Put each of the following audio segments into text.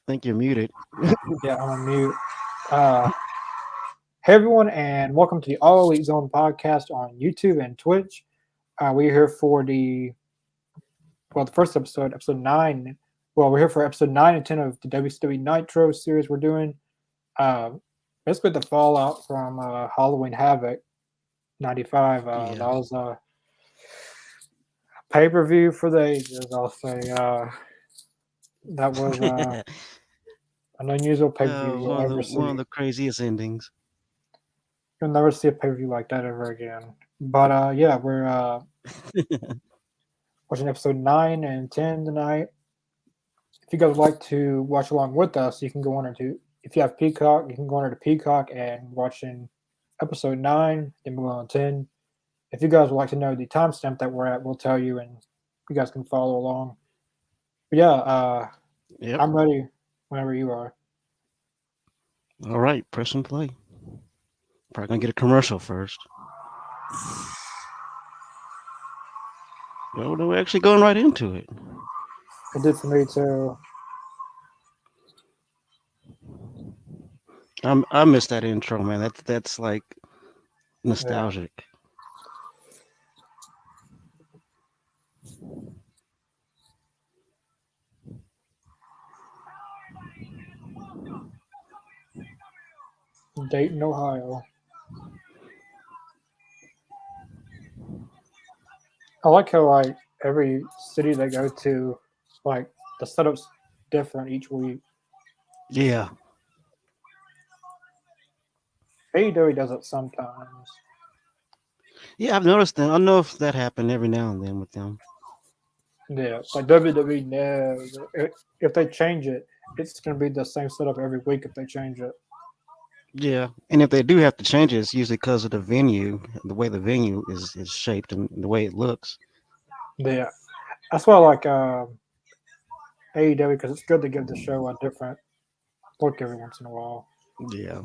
think you're muted. Yeah, I'm on mute. Uh, hey everyone, and welcome to the All Elite Zone podcast on YouTube and Twitch. We're here for the first episode, episode 9. Well, we're here for episode 9 and 10 of the WCW Nitro series we're doing. Uh, basically, the fallout from Halloween Havoc 95. That Yeah. was a pay per view for the ages, I'll say. That was an unusual pay per view you'll ever One of see. the craziest endings. You'll never see a pay per view like that ever again. But yeah, we're watching episode 9 and 10 tonight. If you guys would like to watch along with us, you can go on into, if you have Peacock, you can go on to Peacock and watching episode 9, then move on to 10. If you guys would like to know the timestamp that we're at, we'll tell you and you guys can follow along. But yeah, Yep. I'm ready whenever you are. All right, press and play. Probably gonna get a commercial first. Well, we're actually going right into it. It did for me too. I miss that intro, man. That's like Yeah. nostalgic. Dayton, Ohio. I like how like every city they go to, like the setup's different each week. Yeah. AEW does it sometimes. Yeah, I've noticed that. I know if that happened every now and then with them. Yeah, like WWE knows if they change it, it's gonna be the same setup every week if they change it. Yeah, and if they do have to change it, it's usually because of the venue, the way the venue is shaped and the way it looks. Yeah, that's why I like AEW because it's good to give the show a different look every once in a while. Yeah.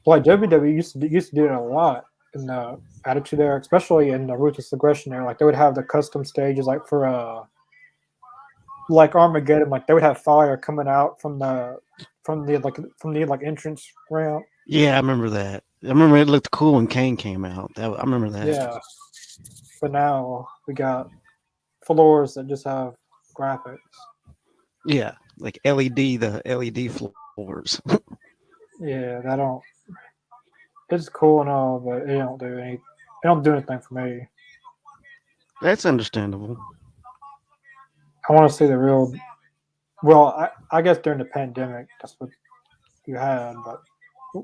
Like WWE used to do it a lot in the Attitude Era, especially in the Ruthless Aggression era. Like they would have the custom stages, like for like Armageddon, like they would have fire coming out from the like entrance ramp. Yeah, I remember that. I remember it looked cool when Kane came out. I remember that. Yeah, but now we got floors that just have graphics. Yeah, like LED, the LED floors. Yeah, that don't. It's cool and all, but it don't do any. It don't do anything for me. That's understandable. I want to see the real. Well, I guess during the pandemic, that's what you had, but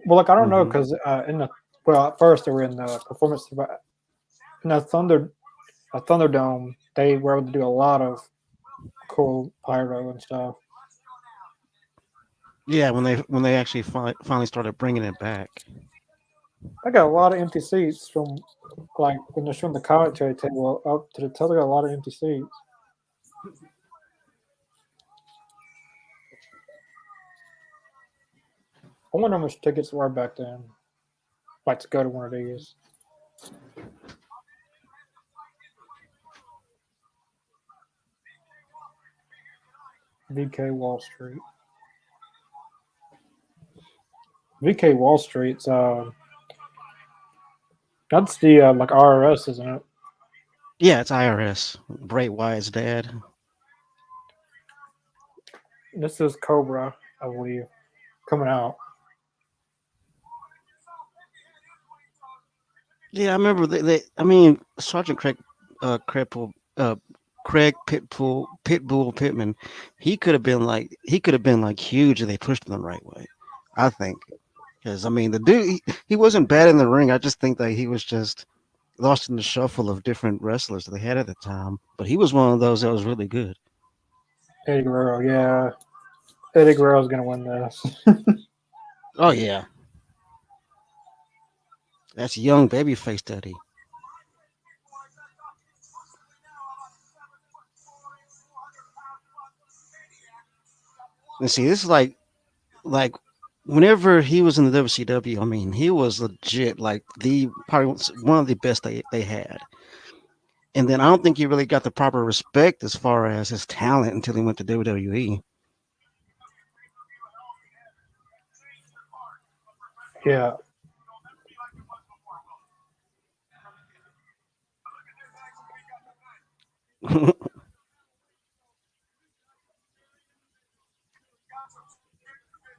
well, like I don't know Hmm. because in the at first they were in the performance in the Thunderdome. They were able to do a lot of cool pyro and stuff. Yeah, when they actually finally started bringing it back. I got a lot of empty seats from like when they're showing the commentary table up to the top. They got a lot of empty seats. I wonder how much tickets were back then. Like to go to one of these. VK Wall Street. VK Wall Street's that's the like RRS, isn't it? Yeah, it's IRS. Bray Wyatt's dad. This is Cobra, I believe, coming out. Yeah, I remember I mean, Sergeant uh, Craig Pitbull Pittman. He could have been like huge if they pushed him the right way. I think because I mean the dude he wasn't bad in the ring. I just think that he was just lost in the shuffle of different wrestlers that they had at the time. But he was one of those that was really good. Eddie Guerrero, yeah. Eddie Guerrero's gonna win this. Oh yeah, that's young babyface Eddie. And see, this is like whenever he was in the WCW, I mean, he was legit like the probably one of the best they had. And then I don't think he really got the proper respect as far as his talent until he went to WWE. Yeah,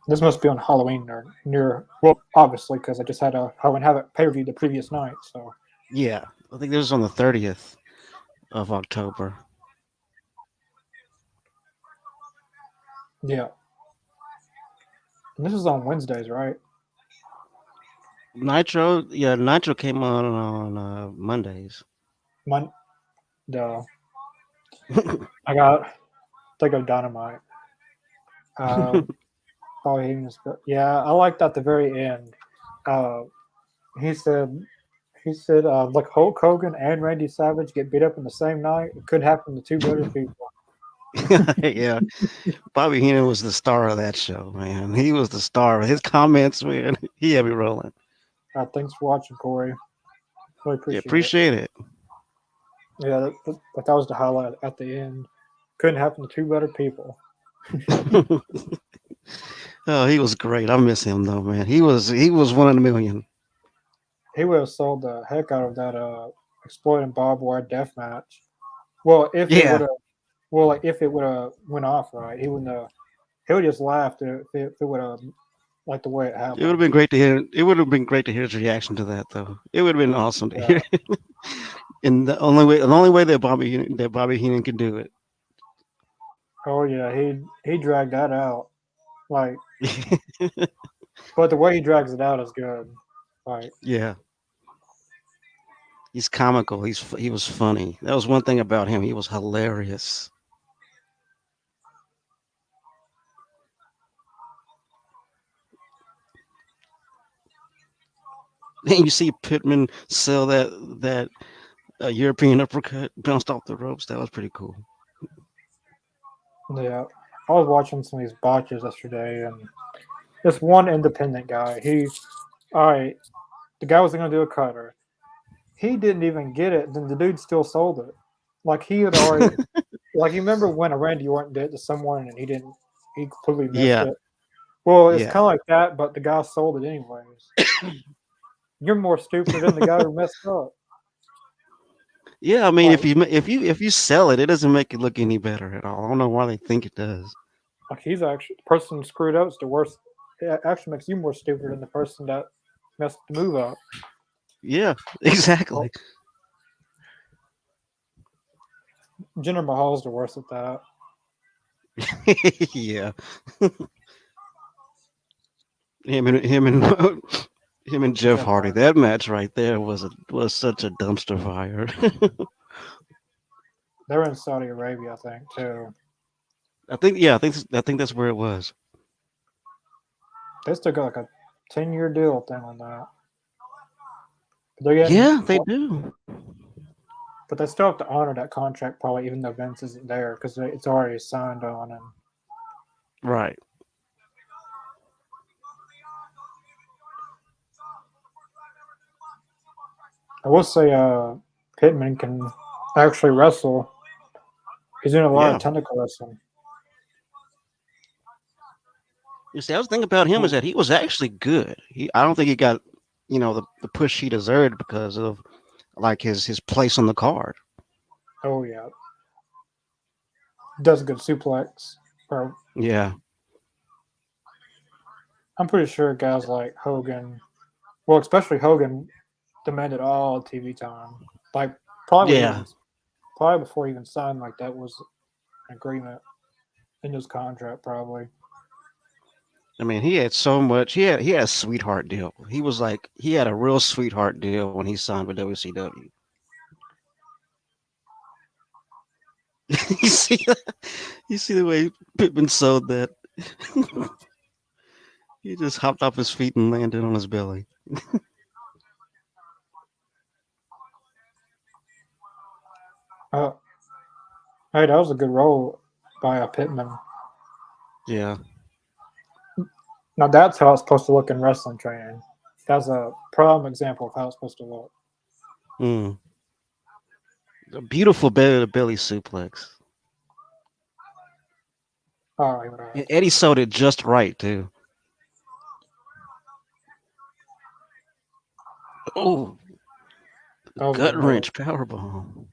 this must be on Halloween or near. Well, obviously because I just had a Halloween Havoc pay per view the previous night. So Yeah, I think this was on the 30th of October. yeah, and this is on Wednesdays, right? Nitro, yeah, Nitro came on Mondays. Mon- the I got think of Dynamite. Um, oh, yeah, I liked at the very end. Uh, he said like Hulk Hogan and Randy Savage get beat up in the same night. It could happen to two better people. Yeah, Bobby Heenan was the star of that show, man. He was the star. His comments, man, he had me rolling. Thanks for watching, Corey. Really Yeah, appreciate it. appreciate it. Yeah, that was the highlight at the end. Couldn't happen to two better people. Oh, he was great. I miss him though, man. He was one in a million. He would have sold the heck out of that exploding barbed wire death match. Well, if it would Yeah, have, well, like if it would have went off right, he wouldn't have. He would just laughed if it would have like the way it it would have happened. been great to hear. It would have been great to hear his reaction to that, though. It would have been awesome to hear. Yeah. And the only way that Bobby Heenan can do Oh yeah, he dragged that out. Like, it. but the way he drags it out is good. Like, Yeah, he's comical. He was funny. That was one thing about him. He was hilarious. And you see Pittman sell that European uppercut, bounced off the ropes. That was pretty cool. yeah, I was watching some of these botches yesterday, and this one independent guy, all right, the guy was gonna do a cutter. He didn't even get it. Then the dude still sold it. Like he had already, like you remember when a Randy Orton did it to someone and he completely missed Yeah, it. Well, it's yeah, kind of like that, but the guy sold it anyways. You're more stupid than the guy who messed up. yeah. I mean, Like, if you sell it, it doesn't make it look any better at all. I don't know why they think it does. like he's actually the person who screwed up is the worst. It actually makes you more stupid than the person that messed the move up. Yeah, Well, exactly. Jinder Mahal's the worst at that. Yeah, him and him and Jeff Jeff Hardy. Hardy. That match right there was such a dumpster fire. They're in Saudi Arabia, I think, too. I think that's where it was. They still got like a 10-year deal thing on that. They're getting, Yeah, they do. but they still have to honor that contract probably, even though Vince isn't there because it's already signed on. And Right. I will say, Pittman can actually wrestle. He's doing a lot of Yeah. technical wrestling. You see, I was thinking about him is that he was actually good. I don't think he got, the push he deserved because of like his place on the card. Oh yeah, does a good suplex. Or Yeah. I'm pretty sure guys like Hogan, well, especially Hogan, demanded all TV time. Like probably Yeah. even probably before he even signed, like that was an agreement in his contract, probably. I mean, he had so much. He had a sweetheart deal. He had a real sweetheart deal when he signed with WCW. you see, you see the way Pittman sold that. He just hopped off his feet and landed on his belly. Uh, hey, that was a good role by Pittman. Yeah. Now that's how it's supposed to look in wrestling training. That's a prime example of how it's supposed to look. Mm. A beautiful belly to belly suplex. All right, And Eddie sold it just right too. Oh, That was a gut good move. wrench power bomb.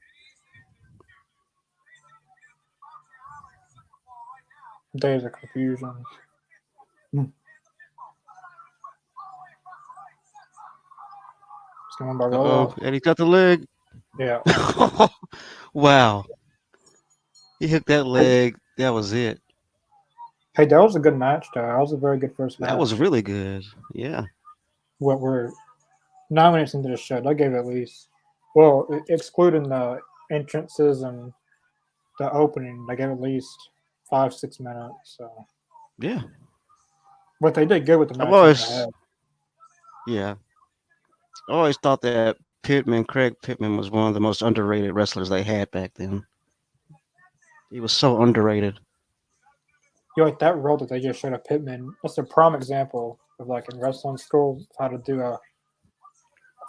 Days of confusion. Hmm. It's going by Uh roll oh, up. Eddie got the leg. Yeah. Wow, he hooked that Hey, leg. That was it. hey, that was a good match, though. That was a very good first That was match. really good. Yeah. What we're 9 minutes into the show. They gave at least, well, excluding the entrances and the opening, they gave at least 5 6 minutes. So, Yeah. but they did good with the I've matches they always, had. yeah, I always thought that Craig Pittman, was one of the most underrated wrestlers they had back then. He was so underrated. You know, like that role that they just showed of Pittman. That's a prime example of like in wrestling school of how to do a of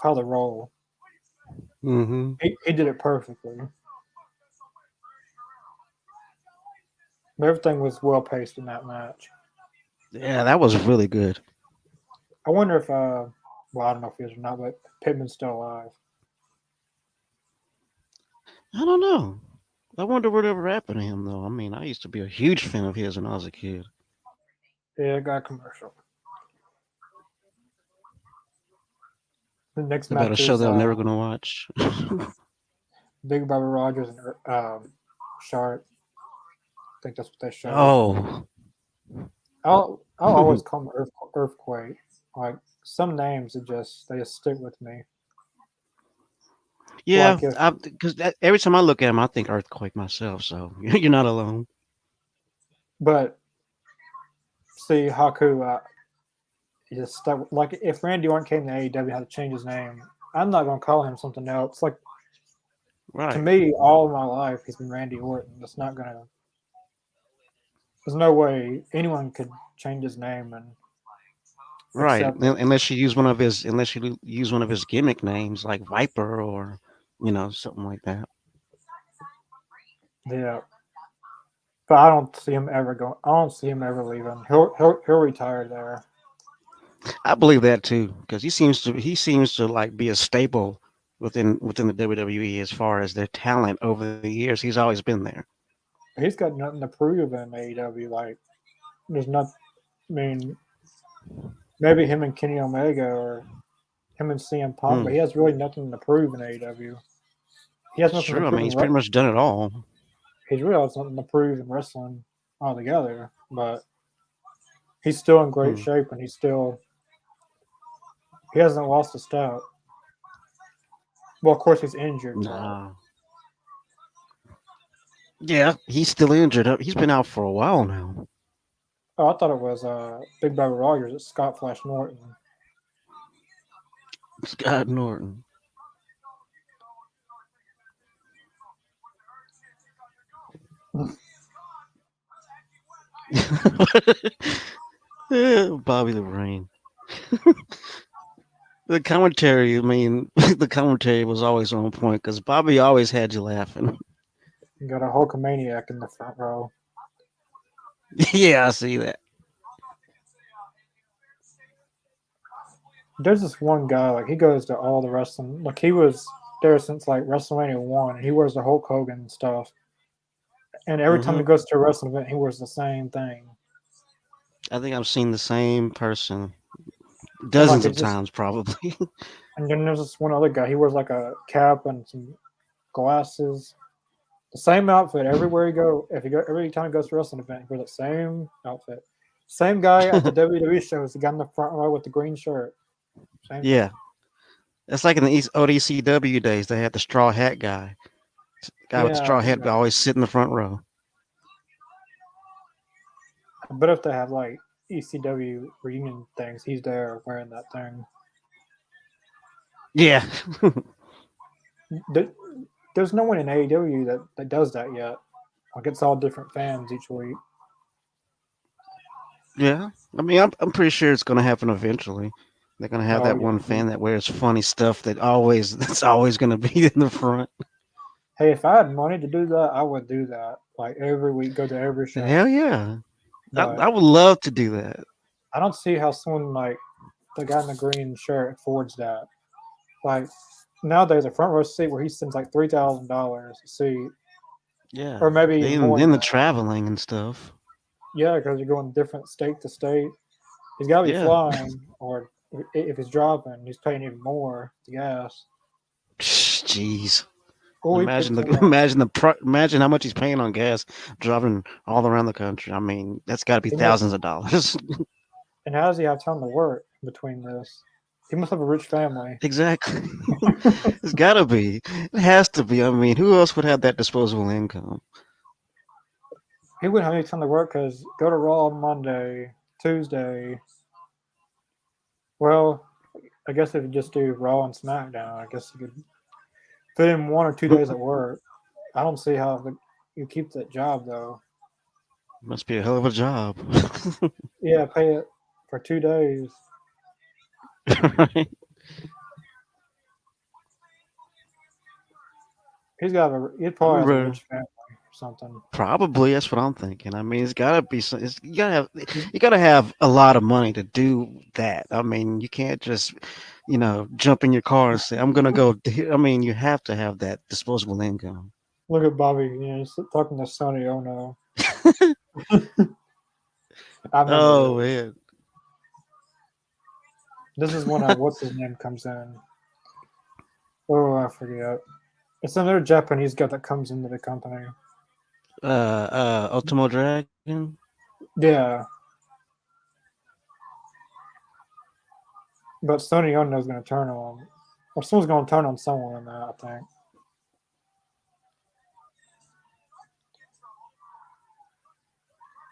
how to roll. Hmm. He did it perfectly. Everything was well paced in that match. Yeah, that was really good. I wonder if well I don't know if he is or not, but Pittman's still alive. I don't know. I wonder whatever happened to him, though. I mean, I used to be a huge fan of his when I was a kid. Yeah, got a commercial. The next About a match show is that I'm never going to watch. Big Bobby Rogers and Sharp. I think that's what they showed. Oh. I'll always call him Earthquake. Like some names, they just stick with me. Yeah, Like if, because every time I look at him, I think earthquake myself. So you're not alone. but see Haku, he just stuck. Like if Randy Orton came to AEW, had to change his name. I'm not gonna call him something else. Like to Right. me, all of my life he's been Randy Orton. That's not gonna. There's no way anyone could change his name and Right. accept it. Unless you use one of his gimmick names like Viper or something like that. Yeah, but I don't see him ever going. I don't see him ever leaving. He'll retire there. I believe that too because he seems to like be a staple within the WWE as far as their talent over the years. He's always been there. He's got nothing to prove in AEW. Like there's not. I mean, maybe him and Kenny Omega or him and CM Punk, but Hmm. he has really nothing to prove in AEW. He has It's nothing to true. I prove mean, in. he's pretty much done it all. He's really has nothing to prove in wrestling altogether. But he's still in great Hmm. shape, and he hasn't lost a step. Well, of course he's injured, but Nah. Yeah, he's still injured. He's been out for a while now. oh, I thought it was Big Bobby Rogers. It's Scott Flash Norton. Scott Norton. Yeah, Bobby the Brain. The commentary, I mean, the commentary was always on point because Bobby always had you laughing. You got a Hulkamaniac in the front row. Yeah, I see that. There's this one guy, like he goes to all the wrestling. Like he was there since like WrestleMania 1, and he wears the Hulk Hogan stuff. And every time he Hmm. goes to a wrestling event, he wears the same thing. I think I've seen the same person And like dozens of it's just, times, probably. and then there's this one other guy. He wears like a cap and some glasses. The same outfit everywhere he go. If he go every time he goes to a wrestling event, he wears the same outfit. Same guy at the WWE shows. The guy in the front row with the green shirt. Same thing. Yeah, it's like in the East ODCW days. They had the straw hat guy. Guy with the Yeah, straw hat would yeah. always sit in the front row. But if they have like ECW reunion things, he's there wearing that thing. Yeah. There, there's no one in AEW that does that yet. Like it's all different fans each week. Yeah. I mean, I'm pretty sure it's going to happen eventually. They're going to have Oh that yeah. one fan that wears funny stuff that's always going to be in the front. Hey, if I had money to do that, I would do that. Like every week, go to every show. Hell yeah. I But would love to do that. I don't see how someone like the guy in the green shirt affords that. Like nowadays, a front row seat where he spends like $3,000 a seat, Yeah. or maybe even Then more than then the that. traveling and stuff. Yeah, because you're going different state to state. He's got to be Yeah. flying, or if he's driving, he's paying even more to gas. Jeez. Oh, he Imagine picked the him up. imagine how much he's paying on gas driving all around the country. I mean, that's got to be He must, thousands of dollars. and how does he have time to work between this? He must have a rich family. Exactly. It's got to be. It has to be. I mean, who else would have that disposable income? He wouldn't have any time to work because go to Raw on Monday, Tuesday. Well, I guess if you just do Raw and SmackDown, I guess you could fit in 1 or 2 days at work. I don't see how you keep that job though. Must be a hell of a job. Yeah, pay it for 2 days. Right? He I probably has a remember. rich family or something. Probably that's what I'm thinking. I mean, it's gotta be. You gotta have a lot of money to do that. I mean, you can't just, jump in your car and say, "I'm gonna go." I mean, you have to have that disposable income. Look at Bobby, he's talking to Sonny Ono. I remember Oh this. man, This is when what's his name comes in. Oh, I forget. It's another Japanese guy that comes into the company. Ultimo Dragon. Yeah, but Sonny Ono's going to turn on him. Or someone's going to turn on someone in that, I think.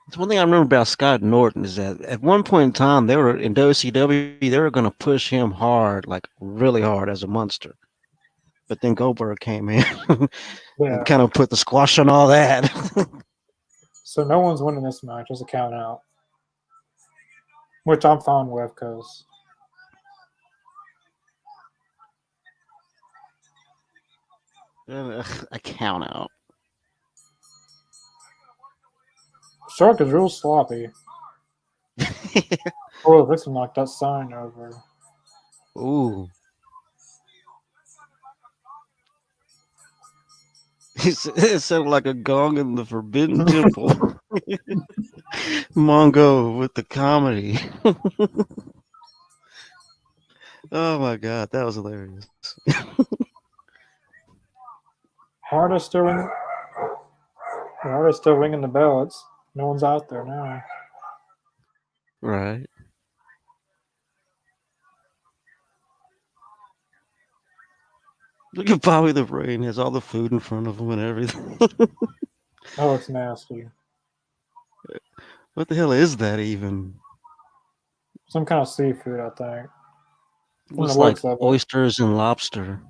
It's one thing I remember about Scott Norton is that at one point in time they were in WCW. They were gonna push him hard, like really hard, as a monster. But then Goldberg came in and Yeah. kind of put the squash on all that. So no one's winning this match. It's a count out, which I'm fine with because A count out. Shark is real sloppy. Oh, this one knocked that sign over. Ooh. It sounded like a gong in the Forbidden Temple. Mongo with the comedy. Oh my god, that was hilarious. Hardest still ring. Hardest still ringing the bell. No one's out there now. Right. Look at Bobby the Brain has all the food in front of him and everything. Oh, it's nasty. What the hell is that even? Some kind of seafood, I think. It From the looks like looks of it. oysters and lobster.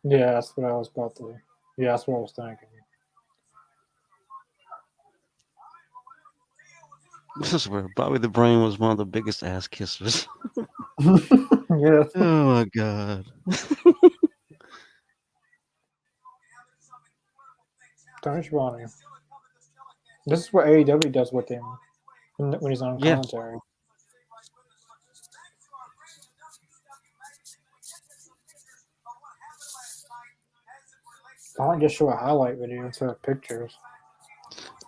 Yeah, that's what I was about to. Yeah, that's what I was thinking. This is where Bobby the Brain was one of the biggest ass kissers. Yeah, Oh my god. Tony Schiavone. This is what AEW does with him when he's on Yeah. commentary. I might just show a highlight video instead of pictures.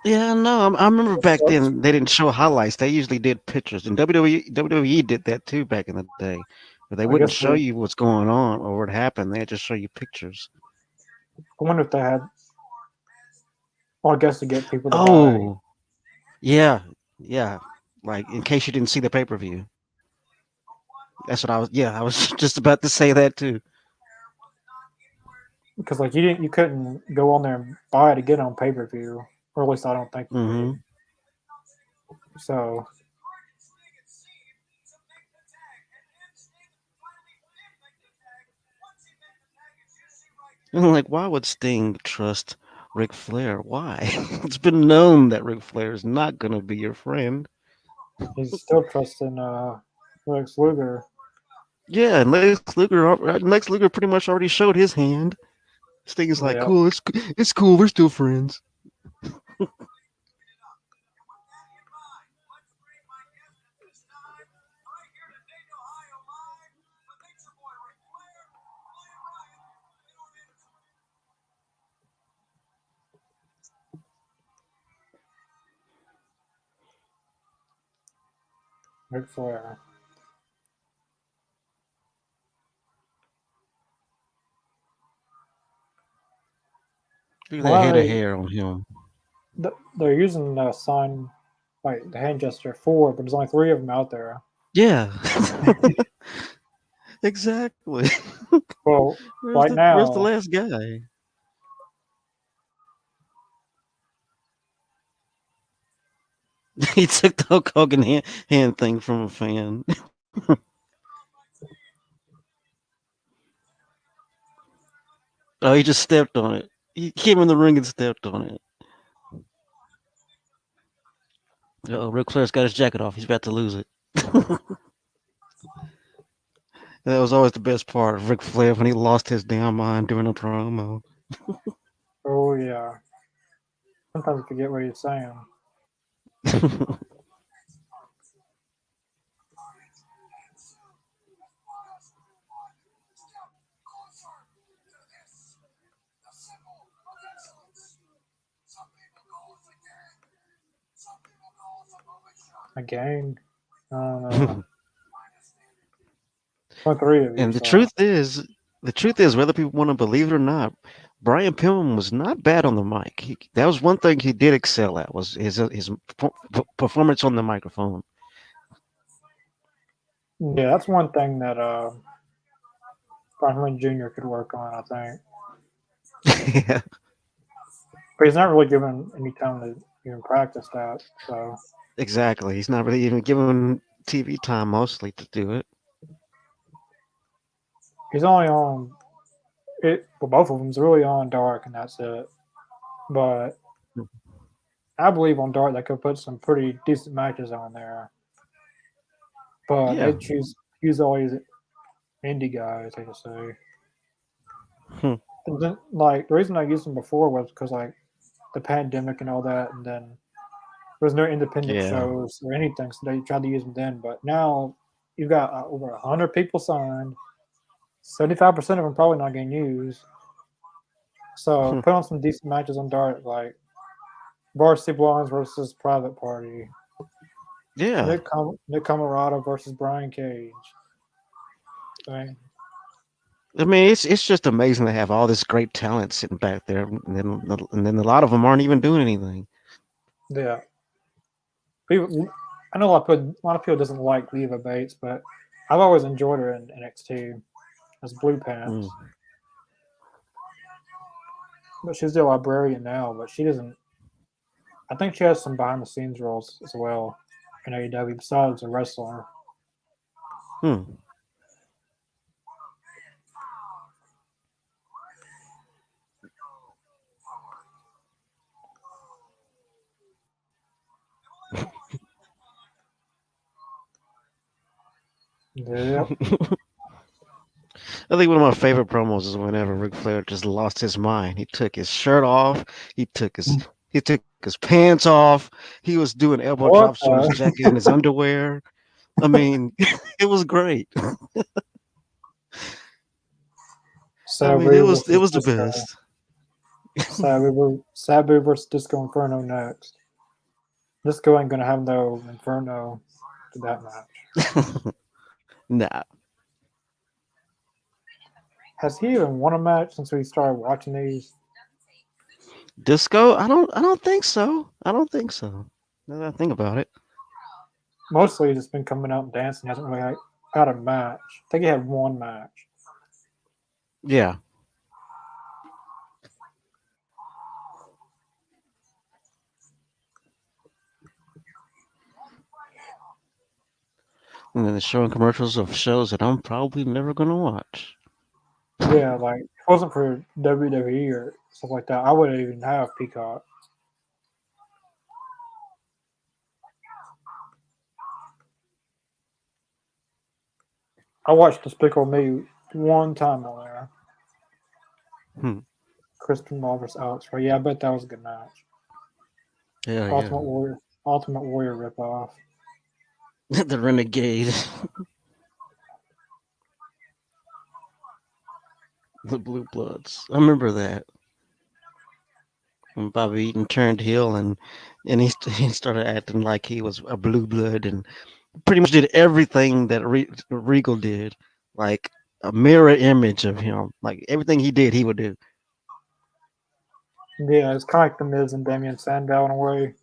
Yeah, no, I remember back That's then they didn't show highlights. They usually did pictures, and WWE did that too back in the day, where they I wouldn't guess show they. you what's going on or what happened. They'd just show you pictures. I wonder if they had. Well, I guess to get people to buy. Oh, yeah, yeah. Like in case you didn't see the pay per view. That's what I was. Yeah, I was just about to say that too. Because like you couldn't go on there and buy it to get on pay per view, or at least I don't think you could. Hmm. So And like, why would Sting trust Ric Flair? Why? It's been known that Ric Flair is not going to be your friend. he's still trusting Lex Luger. Yeah, and Lex Luger pretty much already showed his hand. Sting is like, Yeah, cool, it's cool, we're still friends. Ric Flair. Look at that Why head of they hair on him. they're using the sign like the hand gesture four, but there's only three of them out there. Yeah, exactly. Well, Where's right the now, last guy? He took the Hulk Hogan hand thing from a fan. Oh, he just stepped on it. He came in the ring and stepped on it. Oh, Ric Flair's got his jacket off. He's about to lose it. That was always the best part of Ric Flair when he lost his damn mind during a promo. oh yeah, sometimes I forget what he's saying. Again, I don't know. Only three of you, And so the truth is, whether people want to believe it or not, Brian Pillman was not bad on the mic. That was one thing he did excel at was his performance on the microphone. yeah, that's one thing that Brian Jr. could work on, I think. Yeah, But he's not really given any time to even practice that. So exactly. He's not really even given TV time mostly to do it. he's only on it. Well, both of them's really on dark, and that's it. But I believe on dark they could put some pretty decent matches on there. But Yeah. they choose all these indie guys, I should say. Hmm. And then, like the reason I used them before was because like the pandemic and all that, and then there was no independent Yeah. shows or anything, so they tried to use them then. But now you've got over 100 people signed. 75% of them probably not getting used. So Hmm. put on some decent matches on Dart, like Varsity Blondes versus Private Party, Yeah. Nick Camarado versus Brian Cage. Right? I mean, it's just amazing to have all this great talent sitting back there, and then a lot of them aren't even doing anything. Yeah. People, I know a lot of people doesn't like Leva Bates, but I've always enjoyed her in NXT as Blue Mm. Pants. But she's the librarian now, but she doesn't. I think she has some behind the scenes roles as well in AEW besides a wrestler. Hmm. Yep. I think one of my favorite promos is whenever Ric Flair just lost his mind. He took his shirt off. He took his pants off. He was doing elbow drops What? on his jacket and his underwear. I mean, it was great. I mean, Sabu it versus was the Disco. best. Sabu versus Disco Inferno next. Disco ain't gonna have no Inferno to that match. Nah, Has he even won a match since we started watching these? disco. I don't think so. I don't think so. Now that I think about it. Mostly he's just been coming out and dancing. He hasn't really had a match. I think he had one match. Yeah. And then they're showing commercials of shows that I'm probably never gonna watch. Yeah, like if it wasn't for WWE or stuff like that, I wouldn't even have Peacock. I watched Despicable Me one time on there. Hmm. Kristen Ball versus Alex Ray. Yeah, I bet that was a good match. Yeah, yeah. Ultimate Warrior ripoff. The Renegade, the Blue Bloods. I remember that when Bobby Eaton turned heel and he started acting like he was a blue blood and pretty much did everything that Regal did, like a mirror image of him. Like everything he did, he would do. Yeah, it's kind of like the Miz and Damian Sandow in a way.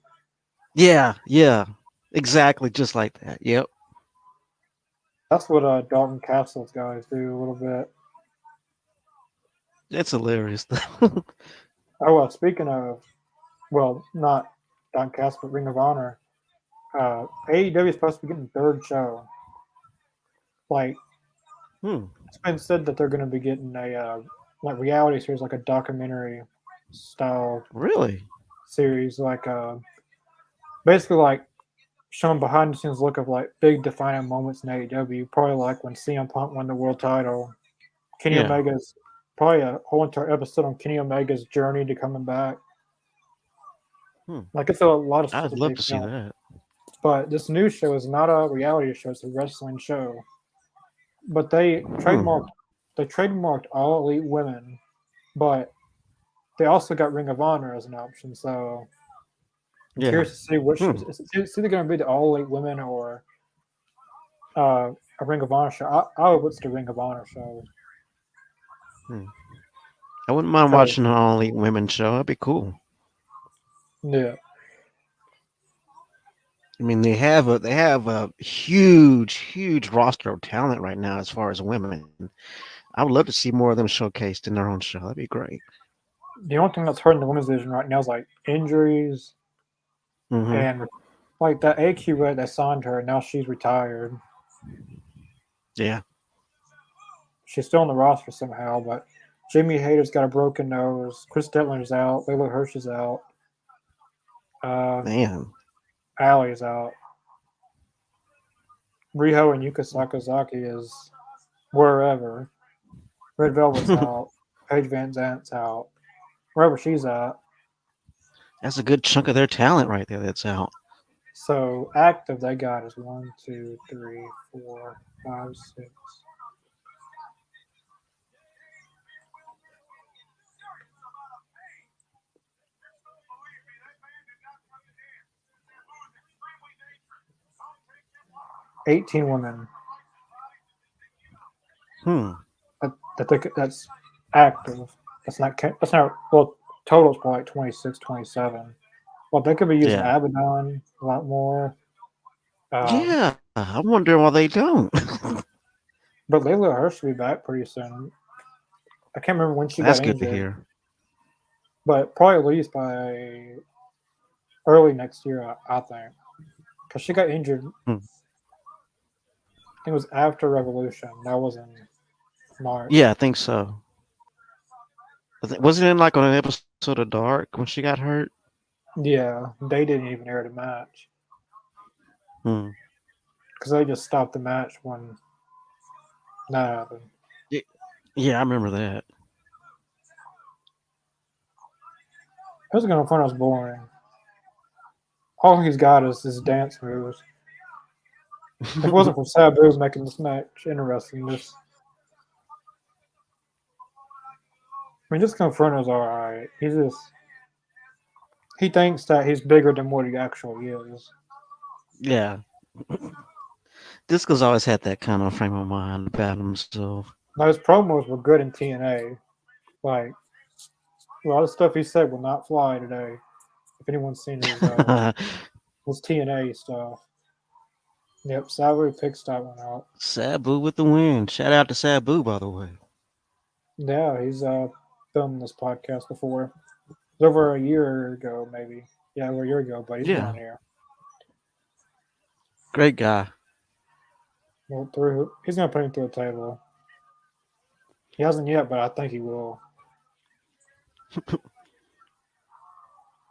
Yeah, yeah, exactly, just like that. Yep, That's what Dalton Castle's guys do a little bit. that's hilarious. Oh, well, speaking of, well, not Dalton Castle, but Ring of Honor, AEW is supposed to be getting third show. Like, Hmm, it's been said that they're going to be getting a like reality series, like a documentary style really? series, like basically like showing behind the scenes look of like big defining moments in AEW. Probably like when CM Punk won the world title, Kenny Yeah. Omega's probably a whole entire episode on Kenny Omega's journey to coming back. Hmm. Like it's a lot of stuff I'd that love they to see filmed. that. But this new show is not a reality show; it's a wrestling show. But Hmm. they trademarked all elite women, but they also got Ring of Honor as an option. So I'm Yeah. curious to see which Hmm. it's either going to be the all elite women or a Ring of Honor show. I would what's the Ring of Honor show Hmm. I wouldn't mind because watching an all elite women show. That'd be cool. yeah, I mean, they have a huge roster of talent right now as far as women. I would love to see more of them showcased in their own show. That'd be great. the only thing that's hurting the women's division right now is like injuries Hmm. and like that AQ rep that signed her. Now she's retired. Yeah. She's still on the roster somehow, but Jamie Hayter's got a broken nose. Chris Detler's out. Layla Hirsch is out. Uh, Man. Allie's out. Riho and Yuka Sakazaki is wherever. Red Velvet's out. Paige Van Zant's out. Wherever she's at. That's a good chunk of their talent right there that's out. So active they got is 1, 2, 3, 4, 5, 6, 18 women Hmm. that's active. That's not well total's probably like 26, 27. Well, they could be using Yeah. Abaddon a lot more. Um, Yeah. I'm wondering why they don't. but Layla Hirsch should be back pretty soon. I can't remember when she got That's good to injured, hear. but probably at least by early next year, I think. Because she got injured, I Hmm. think it was after Revolution. That was in March. Yeah, I think so. Wasn't it like on an episode of Dark when she got hurt? Yeah, they didn't even air the match Hmm. because they just stopped the match when that happened. Y- Yeah, I remember that. It was gonna find us boring. All he's got is his dance moves. If it wasn't for Sabu making this match interesting, this Confronto's alright. He thinks that he's bigger than what he actually is. Yeah. Disco's always had that kind of frame of mind about himself. Now his promos were good in TNA. Like a lot of stuff he said will not fly today. If anyone's seen his TNA stuff. Yep, Sabu picks that one out. Sabu with the win. Shout out to Sabu, by the way. Yeah, he's filmed this podcast before. It was over a year ago, maybe. Yeah, over a year ago, but he's been on Yeah, here. great guy. Well, through he's gonna put him through a table. He hasn't yet, but I think he will.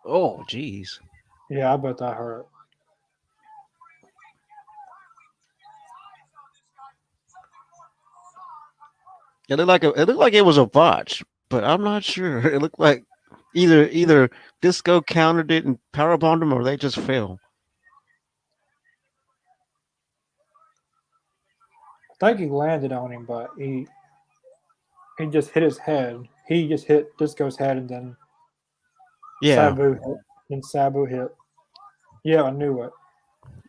Oh, jeez. Yeah, I bet that hurt. It looked like it was a botch, but I'm not sure. It looked like either Disco countered it and powerbombed him, or they just fell. I think he landed on him, but he just hit his head. He just hit Disco's head, and then Yeah, Sabu hit. Yeah, I knew it.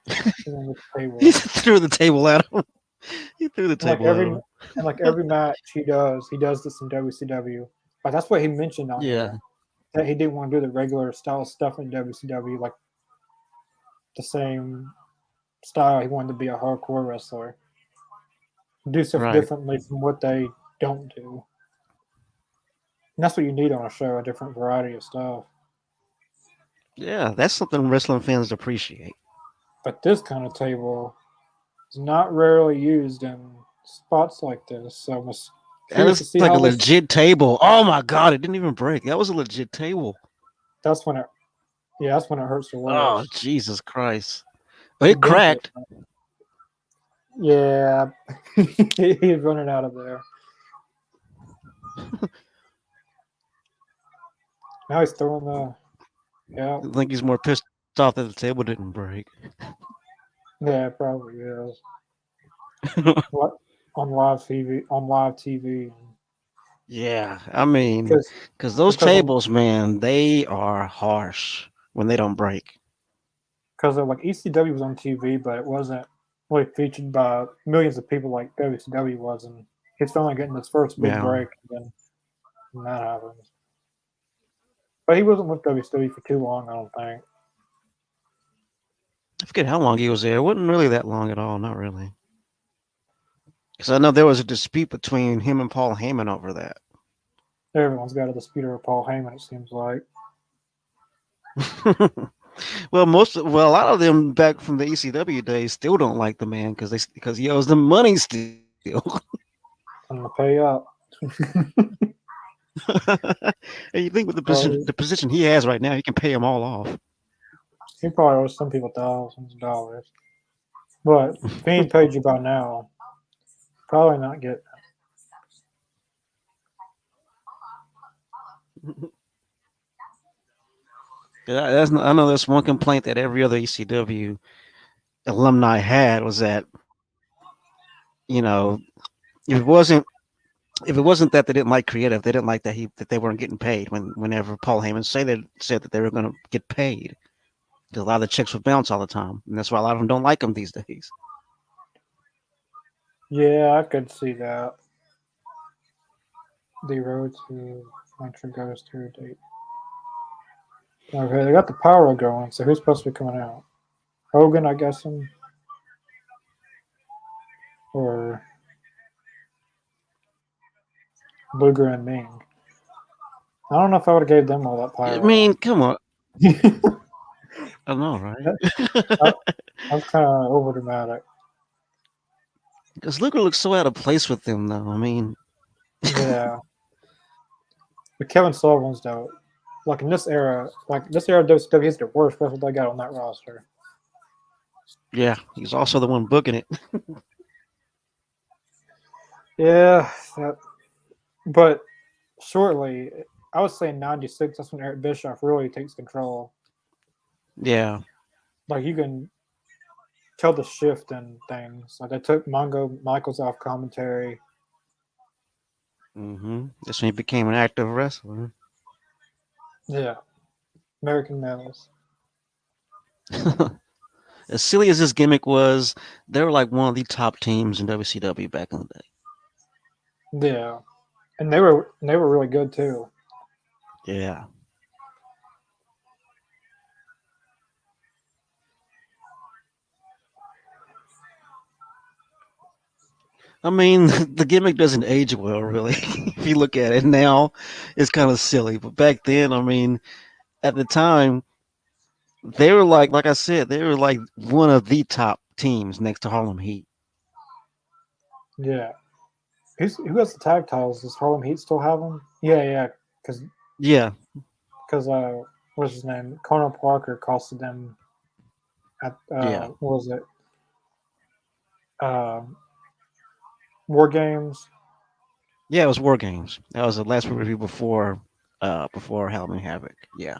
He's on the He table. threw the table at him. He threw the And like table at every him. and like every match he does this in WCW. Like that's what he mentioned on Yeah, here that he didn't want to do the regular style stuff in WCW, like the same style. He wanted to be a hardcore wrestler, do stuff right. differently from what they don't do. And that's what you need on a show, a different variety of stuff. Yeah, that's something wrestling fans appreciate. But this kind of table is not rarely used in spots like this. So I'm And curious it's to see like a how this. legit table. Oh my god, it didn't even break. That was a legit table. That's when it. Yeah, that's when it hurts the Oh worst. Jesus Christ! But The it dent hit. cracked. Yeah, he's running out of there. Now he's throwing the. Yeah, I think he's more pissed off that the table didn't break. yeah, it probably is. What on live TV? On live TV, Yeah, I mean, because because those because on tables, man, they are harsh when they don't break. because like ECW was on TV, but it wasn't really featured by millions of people like WCW was, and he's finally getting his first big Yeah, break, and that happens. But he wasn't with WCW for too long, I don't think. I forget how long he was there. It wasn't really that long at all. Not really. Because I know there was a dispute between him and Paul Heyman over that. Everyone's got a dispute over Paul Heyman, it seems like. Well, a lot of them back from the ECW days still don't like the man because he owes them money still. I'm gonna pay up. And you think with the Probably, position he has right now, he can pay them all off. he probably owes some people thousands of dollars. But if he ain't paid you by now, probably not get. I know that's one complaint that every other ECW alumni had was that you know if it wasn't if it wasn't that they didn't like creative, they didn't like that they weren't getting paid whenever Paul Heyman said that they were going to get paid. Because a lot of the checks would bounce all the time, and that's why a lot of them don't like him these days. Yeah, I could see that. The road to Nitro goes through date. Okay, they got the pyro going, so who's supposed to be coming out? Hogan, I guess, or Luger and Ming. I don't know if I would have gave them all that I pyro. mean, come on, that, I know, right? that was kind of over dramatic. Because Luger looks so out of place with them, though. I mean, Yeah, but Kevin Sullivan's though, like in this era of WCW, he's the worst wrestler they got on that roster. yeah, he's also the one booking it. Yeah, but shortly, I would say in '96. That's when Eric Bischoff really takes control. Yeah, Like you can tell the shift in things. Like they took Mongo Michaels off commentary. that's when he became an active wrestler. Yeah, American Menace. As silly as this gimmick was, they were like one of the top teams in WCW back in the day. Yeah, and they were really good too. Yeah. I mean, the gimmick doesn't age well, really. If you look at it now, it's kind of silly. But back then, I mean, at the time, they were like I said, they were like one of the top teams next to Harlem Heat. Yeah, who has the tag titles? Does Harlem Heat still have them? Yeah, yeah, because Yeah, because what's his name? Conor Parker costed them at yeah, what was it? Uh, War Games. yeah. It was War Games. That was the last review before Halloween Havoc. Yeah,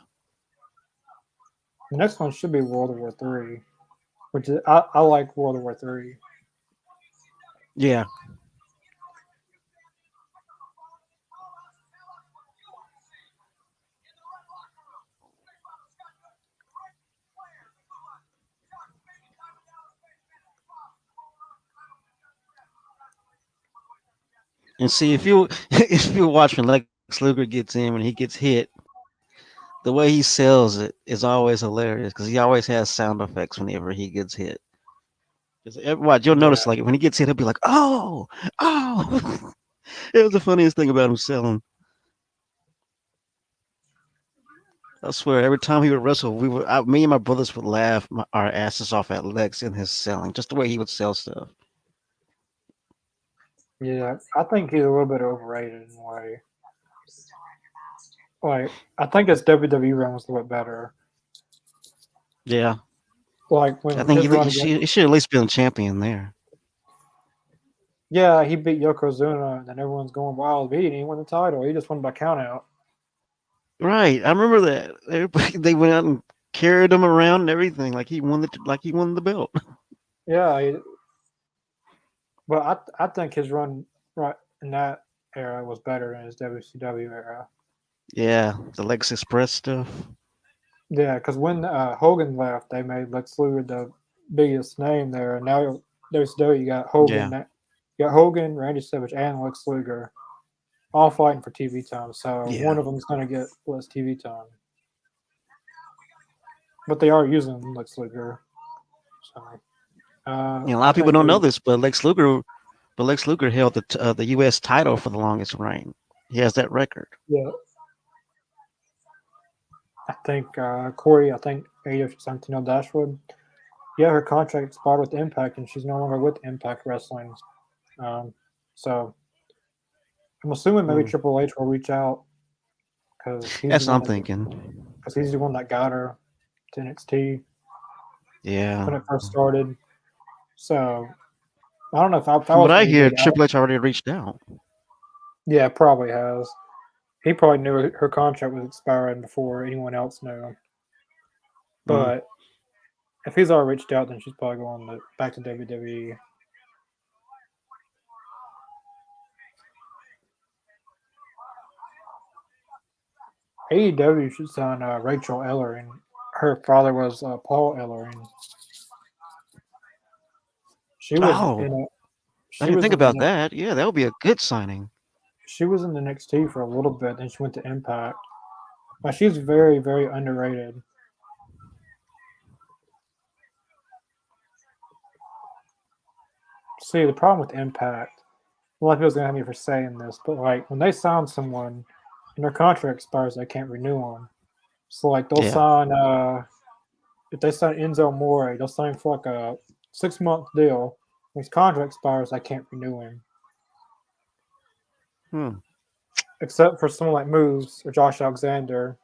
The next one should be World War Three, which is I like World War Three. yeah. And see if you if you watch when Lex Luger gets in when he gets hit, the way he sells it is always hilarious because he always has sound effects whenever he gets hit. Watch, you'll notice Yeah, like when he gets hit, he'll be like, "Oh, oh!" It was the funniest thing about him selling. I swear, every time he would wrestle, me and my brothers would laugh our asses off at Lex in his selling, just the way he would sell stuff. yeah. I think he's a little bit overrated in a way. Like, I think his WWE run was a little bit better. Yeah, Like I when think his run against, he should at least been champion there. yeah, he beat Yokozuna, and then everyone's going wild. He didn't even win the title. He just won by count out. Right, I remember that. Everybody, they went out and carried him around and everything, like he won the belt. Yeah, but I think his run right in that era was better than his WCW era. Yeah, the Lex Express stuff. Yeah, because when Hogan left, they made Lex Luger the biggest name there. And now WCW, Yeah, you got Hogan, Randy Savage, and Lex Luger all fighting for TV time. So one yeah. of them is going to get less TV time, but they are using Lex Luger. So You know, a lot I of people think don't know he, this, but Lex Luger held the U.S. title for the longest reign. He has that record. yeah, I think Corey, I think 17 Dashwood. Yeah, her contract expired with Impact, and she's no longer with Impact Wrestling. Um, so I'm assuming maybe Hmm. Triple H will reach out because That's what I'm thinking. he's the one that got her to NXT Yeah. when it first started. So I don't know if I From what was I hear, AEW. Triple H already reached out. Yeah, probably has. He probably knew her contract was expiring before anyone else knew. Mm. But if he's already reached out, then she's probably going back to WWE. AEW should sign Rachel Ellering. Her father was Paul Ellering. She was Oh, in a I she didn't was think in the about that. Yeah, that would be a good signing. she was in the NXT for a little bit, then she went to Impact. Like she's very very underrated. See, the problem with Impact, a lot of people's gonna have me for saying this, but like when they sign someone and their contract expires, they can't renew them. So like they'll Yeah. sign if they sign Enzo More, they'll sign for like a 6 month deal. When his contract expires, they can't renew him. Hmm. Except for someone like Moose or Josh Alexander.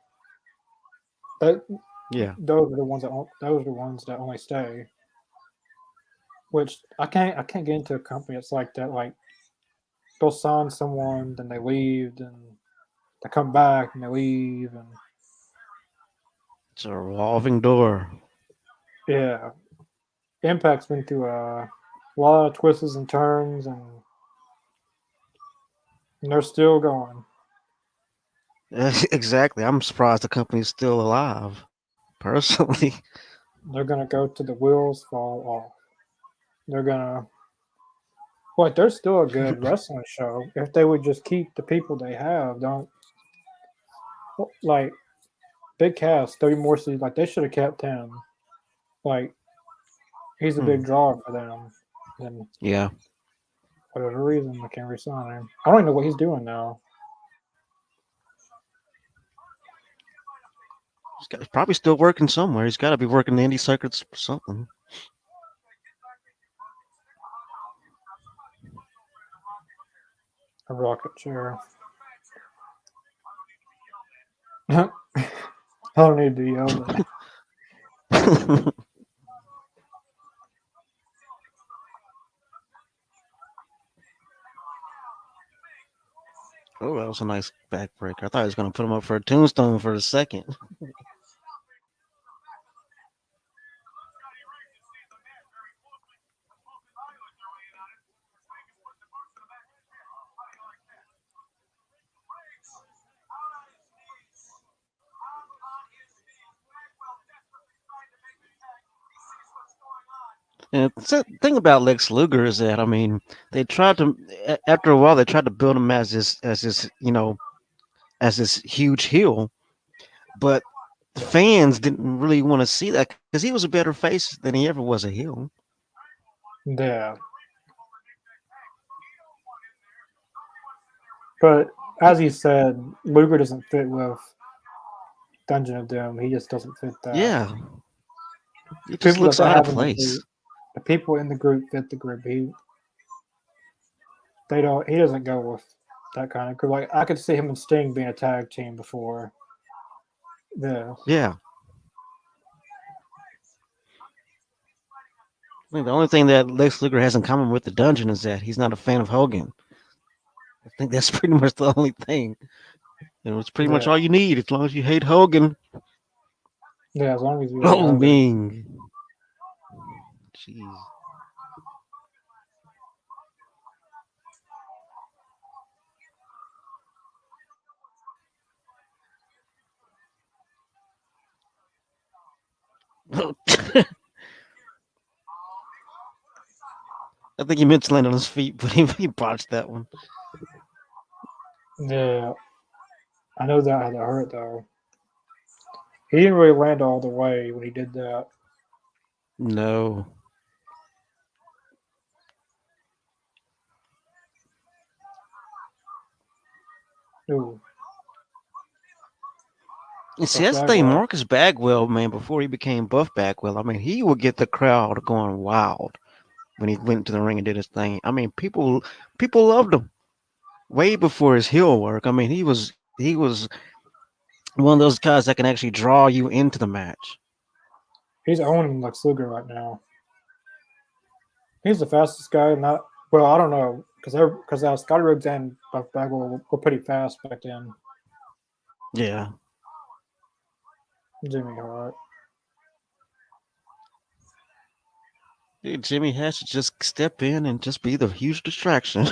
That Yeah. those are the ones that only stay. Which I can't get into a company that's like that. Like they'll sign someone, then they leave, then they come back and they leave, and It's a revolving door. yeah, Impact's been through a lot of twists and turns, and they're still going. Exactly. I'm surprised the company's still alive. Personally. They're gonna go to the wheels fall off. They're gonna, but they're still a good wrestling show if they would just keep the people they have. Don't like big cast, 30 more seasons. Like they should have kept him. Like he's a Hmm. big draw for them. And Yeah. for whatever reason, they can't resign him. I don't even know what he's doing now. He's probably still working somewhere. He's got to be working the indie circuits or something. A rocket chair. I don't need to be yelled at. Oh, that was a nice backbreaker. I thought he was going to put him up for a tombstone for a second. And the thing about Lex Luger is that, I mean, they tried to after a while they tried to build him as this as this huge heel, but the fans didn't really want to see that because he was a better face than he ever was a heel. Yeah, but as you said, Luger doesn't fit with Dungeon of Doom. He just doesn't fit that. Yeah, it just People that looks they out of have in the place. group, the people in the group fit the group. They don't. He doesn't go with that kind of group. Like I could see him and Sting being a tag team before. Yeah, Yeah, I think the only thing that Lex Luger has in common with the Dungeon is that he's not a fan of Hogan. I think that's pretty much the only thing. It's pretty much yeah, all you need as long as you hate Hogan. yeah. As long as you hate Oh, Hogan. Ming. Jeez. I think he meant to land on his feet, but he botched that one. Yeah, I know that had to hurt though. He didn't really land all the way when he did that. No. Ooh, And see, Buff that's the thing. Bagwell. Marcus Bagwell, man, before he became Buff Bagwell, I mean, he would get the crowd going wild when he went to the ring and did his thing. I mean, people loved him way before his heel work. I mean, he was one of those guys that can actually draw you into the match. He's owning Lex Luger right now. He's the fastest guy. Not well. I don't know because Scotty Rhodes and Buff Bagwell were pretty fast back then. Yeah. Jimmy Hart. Dude, Jimmy has to just step in and just be the huge distraction.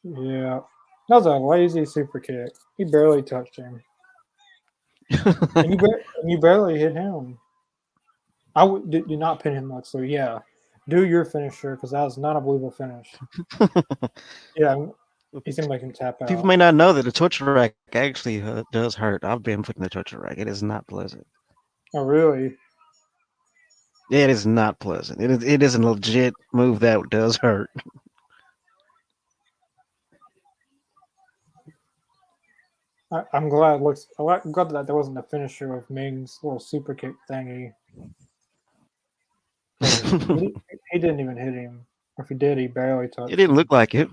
Yeah, that was a lazy super kick. He barely touched him, and you barely hit him. I would do not pin him like so. Yeah, do your finisher because that was not a believable finish. Yeah, he's gonna make him tap People out. may not know that the torture rack actually does hurt. I've been putting the torture rack. It is not pleasant. Oh really? It is not pleasant. It is a legit move that does hurt. I'm glad. Looks. I'm glad that there wasn't a finisher of Ming's little super kick thingy because he didn't even hit him. Or if he did, he barely It touched didn't him. look like it.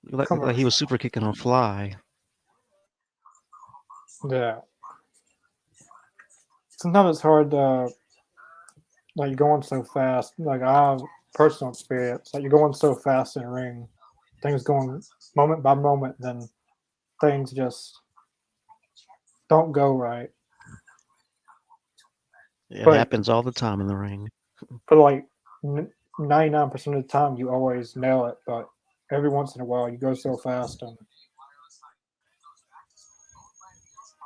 It looked like he was Commercial. super kicking on fly. Yeah. Sometimes it's hard like you're going so fast. Like I have personal experience. Like you're going so fast in a ring, things going moment by moment, then things just don't go right. It But happens all the time in the ring. for like 99% of the time, you always nail it. But every once in a while, you go so fast, and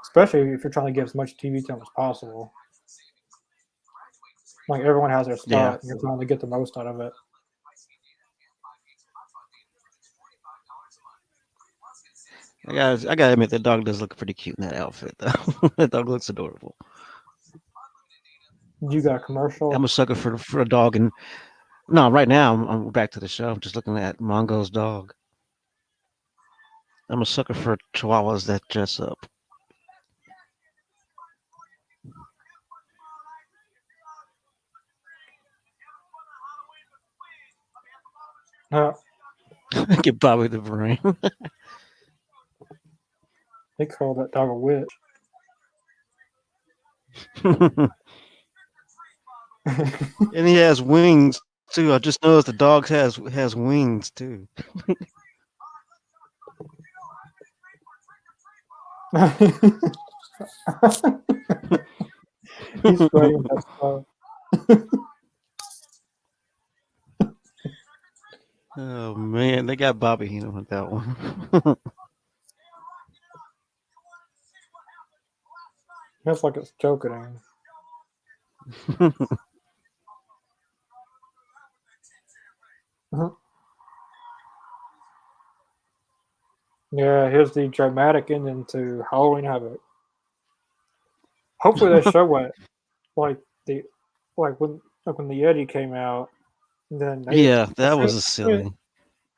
especially if you're trying to get as much TV time as possible. Like everyone has their Yeah, spot, and you're trying to get the most out of it. I gotta admit that dog does look pretty cute in that outfit though. That dog looks adorable. You got a I'm commercial. a sucker for a dog, and no, right now I'm back to the show. I'm just looking at Mongo's dog. I'm a sucker for chihuahuas that dress up. Uh, Get Bobby the brain. they call that dog a witch. And he has wings too. I just noticed the dog has wings too. He's fighting with that stuff. Oh man, they got Bobby Heenan with that one. He looks like it's choking him. Mhm. Yeah, here's the dramatic ending to Halloween Havoc. Hopefully they show what like the when the Yeti came out, and then they Yeah, as that soon was silly.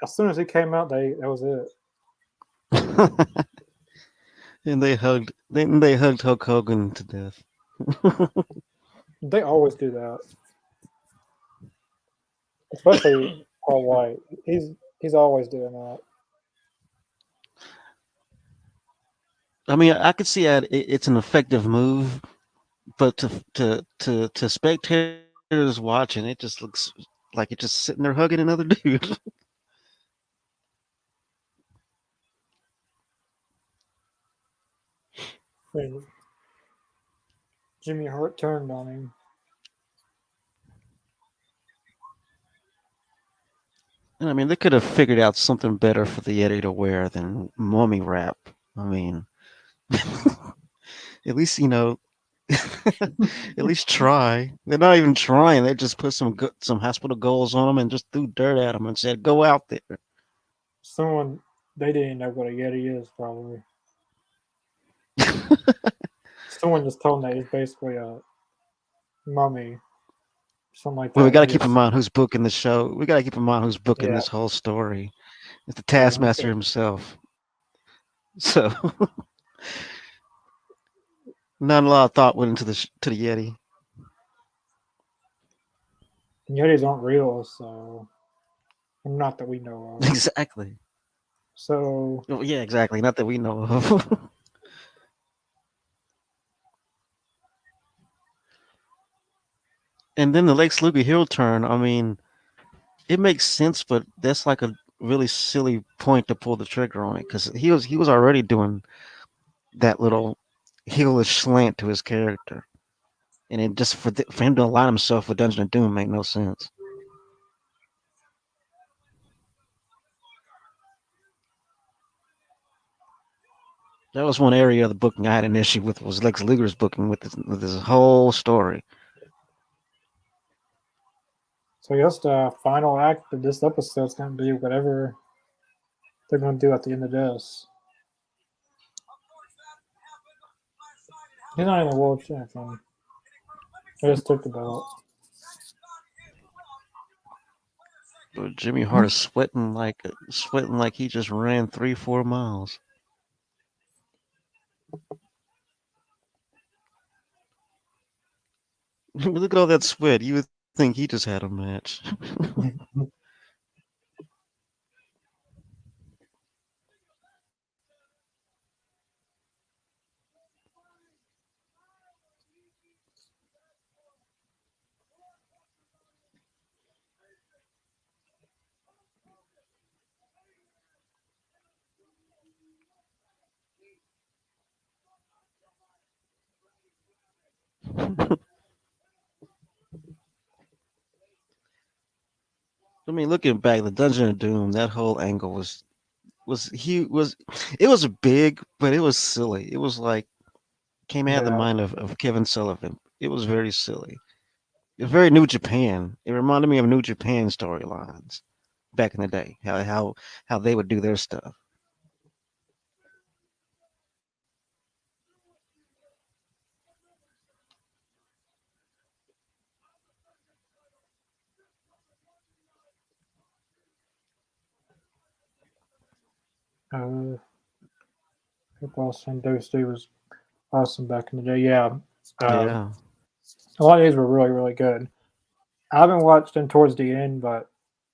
as soon as he came out, they that was it. And they hugged Hulk Hogan to death. They always do that, especially Paul White. He's always doing that. I mean, I could see that it's an effective move, but to spectators watching, it just looks like it's just sitting there hugging another dude. When Jimmy Hart turned on him, And I mean, they could have figured out something better for the Yeti to wear than mummy wrap. I mean, at least at least try. They're not even trying. They just put some hospital goals on them and just threw dirt at them and said, "Go out there." someone they didn't know what a Yeti is probably. Someone just told them that it's basically a mummy, something like Well, we that. got to And keep in just mind who's booking the show. We got to keep in mind who's booking yeah, this whole story. It's the yeah, Taskmaster himself. So not a lot of thought went into to the Yeti. Yetis aren't real, so not that we know of. Exactly. So Well, yeah, exactly. Not that we know of. And then the Lex Luger heel turn. I mean, it makes sense, but that's like a really silly point to pull the trigger on it because he was already doing that little heelish slant to his character, and it just for him to align himself with Dungeon of Doom made no sense. That was one area of the booking I had an issue with was Lex Luger's booking with his whole story. so I guess the final act of this episode is gonna be whatever they're gonna do at the end of this. He's not even the world champion. They just took the belt. But Jimmy Hart is sweating like he just ran 3-4 miles. Look at all that sweat. You would think he just had a match. I mean, looking back, the Dungeon of Doom, that whole angle was he was it was big, but it was silly. It was like came out of the Yeah. mind of Kevin Sullivan. It was very silly. It was very New Japan. It reminded me of New Japan storylines back in the day. How they would do their stuff. Uh, Football and WCW was awesome back in the day. Yeah. Um, Yeah. a lot of these were really, really good. I haven't watched them towards the end, but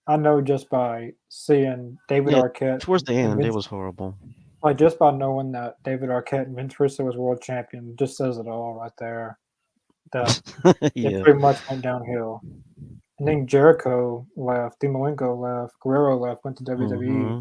I know just by seeing David Yeah. Arquette Towards the and end, it Vince, was horrible. like just by knowing that David Arquette and Vince Russo was world champion, just says it all right there. That it Yeah. pretty much went downhill. And then Jericho left, Malenko left, Guerrero left, went to WWE. Hmm.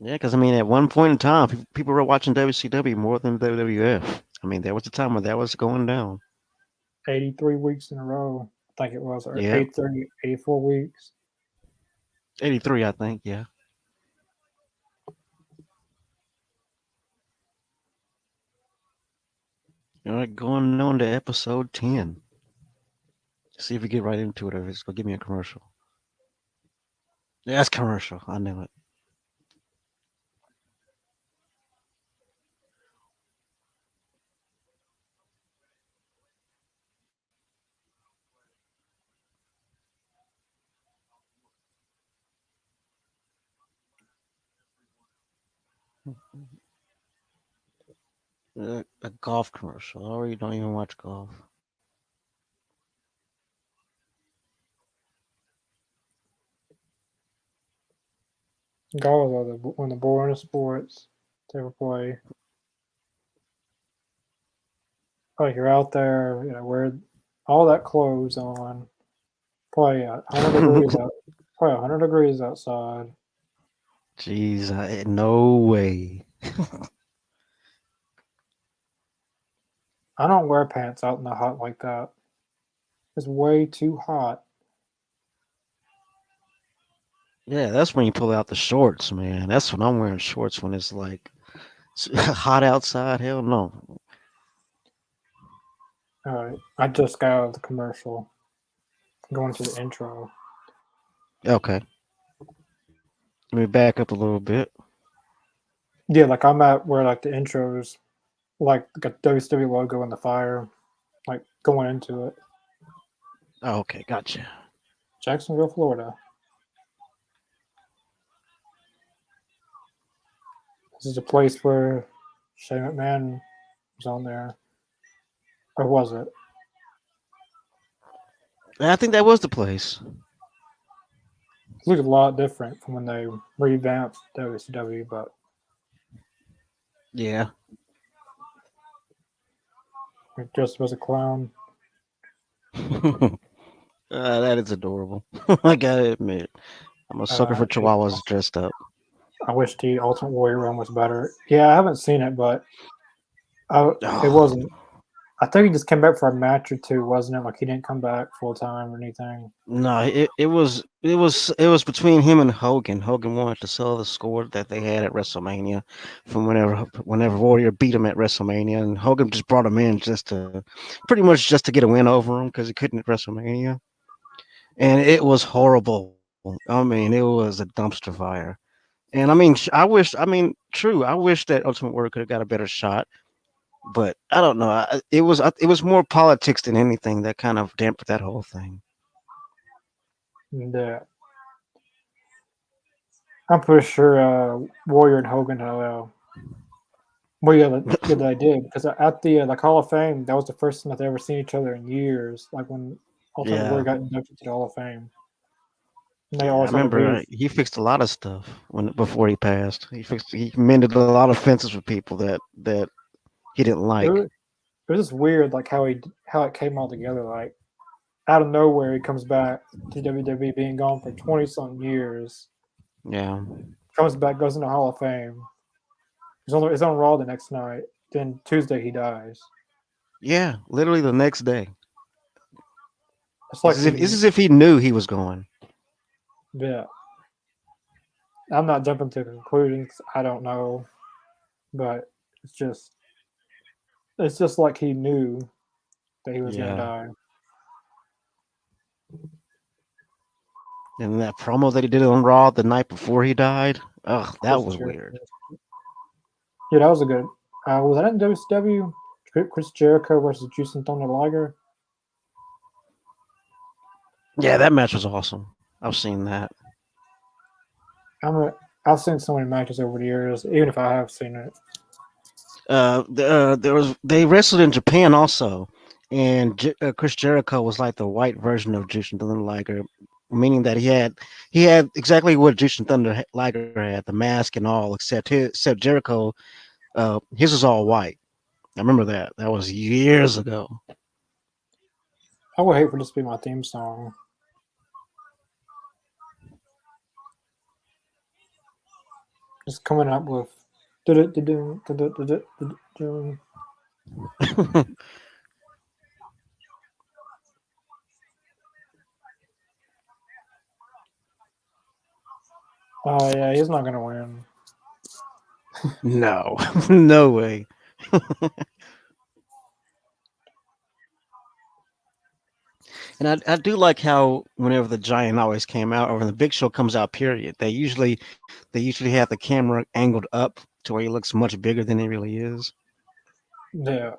Yeah, because I mean, at one point in time, people were watching WCW more than WWF. I mean, there was a time when that was going down. 83 weeks in a row, I think it was, or Yeah. 830, 84 weeks. 83, I think. Yeah. All right, going on to episode 10. See if we get right into it, or if it's going to give me a commercial. Yeah, that's commercial. I knew it. A golf commercial. I already don't even watch golf. Golf are one of the boring sports to ever play. Like you're out there, wear all that clothes on, play at 100 degrees out, play 100 degrees outside. Jeez, no way. I don't wear pants out in the hot like that. It's way too hot. Yeah, that's when you pull out the shorts, man. That's when I'm wearing shorts when it's like hot outside. Hell no. All right, I just got out of the commercial, going to the intro. Okay, let me back up a little bit. Yeah, like I'm at where like the intros, like the WCW logo in the fire, like going into it. Oh, okay, gotcha. Jacksonville, Florida. This is a place where Shane McMahon was on there. Or was it? I think that was the place. It looked a lot different from when they revamped WCW, but Yeah. it just was a clown. That is adorable. I gotta admit, I'm a sucker for It, chihuahuas dressed up. I wish the Ultimate Warrior run was better. Yeah, I haven't seen it, but it Oh, wasn't. I think he just came back for a match or two, wasn't it? Like he didn't come back full time or anything. no, it was between him and Hogan. Hogan wanted to sell the score that they had at WrestleMania from whenever Warrior beat him at WrestleMania, and Hogan just brought him in just to pretty much just to get a win over him because he couldn't at WrestleMania, and it was horrible. I mean, it was a dumpster fire. And I mean, true. I wish that Ultimate Warrior could have got a better shot, but I don't know. It was more politics than anything that kind of dampened that whole thing. And I'm pretty sure Warrior and Hogan had well, yeah, they did because at the like Hall of Fame, that was the first time that they ever seen each other in years. Like when Ultimate Warrior Yeah. got inducted to the Hall of Fame, and they Yeah, I always had a remember beef. he fixed a lot of stuff when before he passed. He mended a lot of fences with people that he didn't It like. was, it was just weird, like how it came all together. Like out of nowhere, he comes back to WWE, being gone for 20 something years. Yeah, Comes back, goes into Hall of Fame. He's on Raw the next night. Then Tuesday he dies. yeah. Literally the next day. It's like It's he, as if he knew he was going. yeah. I'm not jumping to conclusions. I don't know, but it's just it's just like he knew that he was gonna Yeah. die. And that promo that he did on Raw the night before he died. Ugh, that Chris was Jericho. weird. Yeah, that was a good. Was that in WCW? Chris Jericho versus Juice and Thunder Liger. Yeah, that match was awesome. I've seen that. I've seen so many matches over the years, even if I have seen it. They wrestled in Japan also, and Chris Jericho was like the white version of Jushin Thunder Liger, meaning that he had exactly what Jushin Thunder Liger had, the mask and all, except Jericho, his was all white. I remember that. That was years ago. I would hate for this to be my theme song. Just coming up with. Oh yeah, he's not gonna win. No, no way. And I do like how whenever the Giant always came out, or when the Big Show comes out, period, they usually have the camera angled up to where he looks much bigger than he really is. Yeah,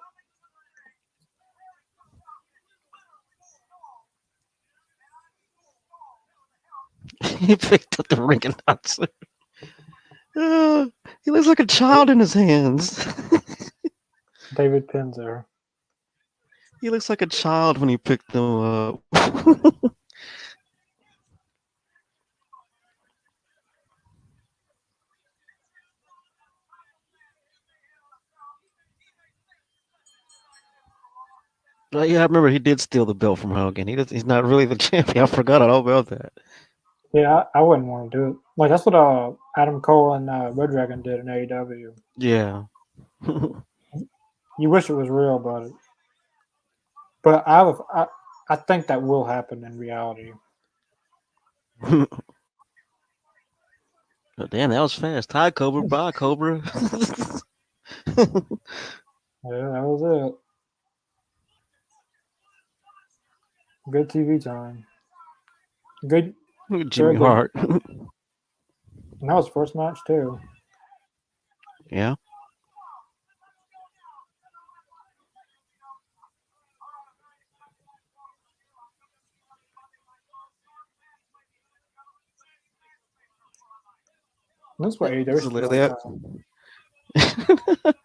He picked up the ring announcer. Uh, he looks like a child in his hands. David Penzer. He looks like a child when he picked them up. But yeah, I remember he did steal the belt from Hogan. He's not really the champion. I forgot all about that. Yeah, I wouldn't want to do it. Like that's what Adam Cole and Red Dragon did in AEW. Yeah. You wish it was real, but I think that will happen in reality. Oh, damn, that was fast. Hi, Cobra. Bye, Cobra. Yeah, that was it. Good TV time. Good, very Jimmy good. Hart. And that was first match too. Yeah. That's what AEW should do like That, that.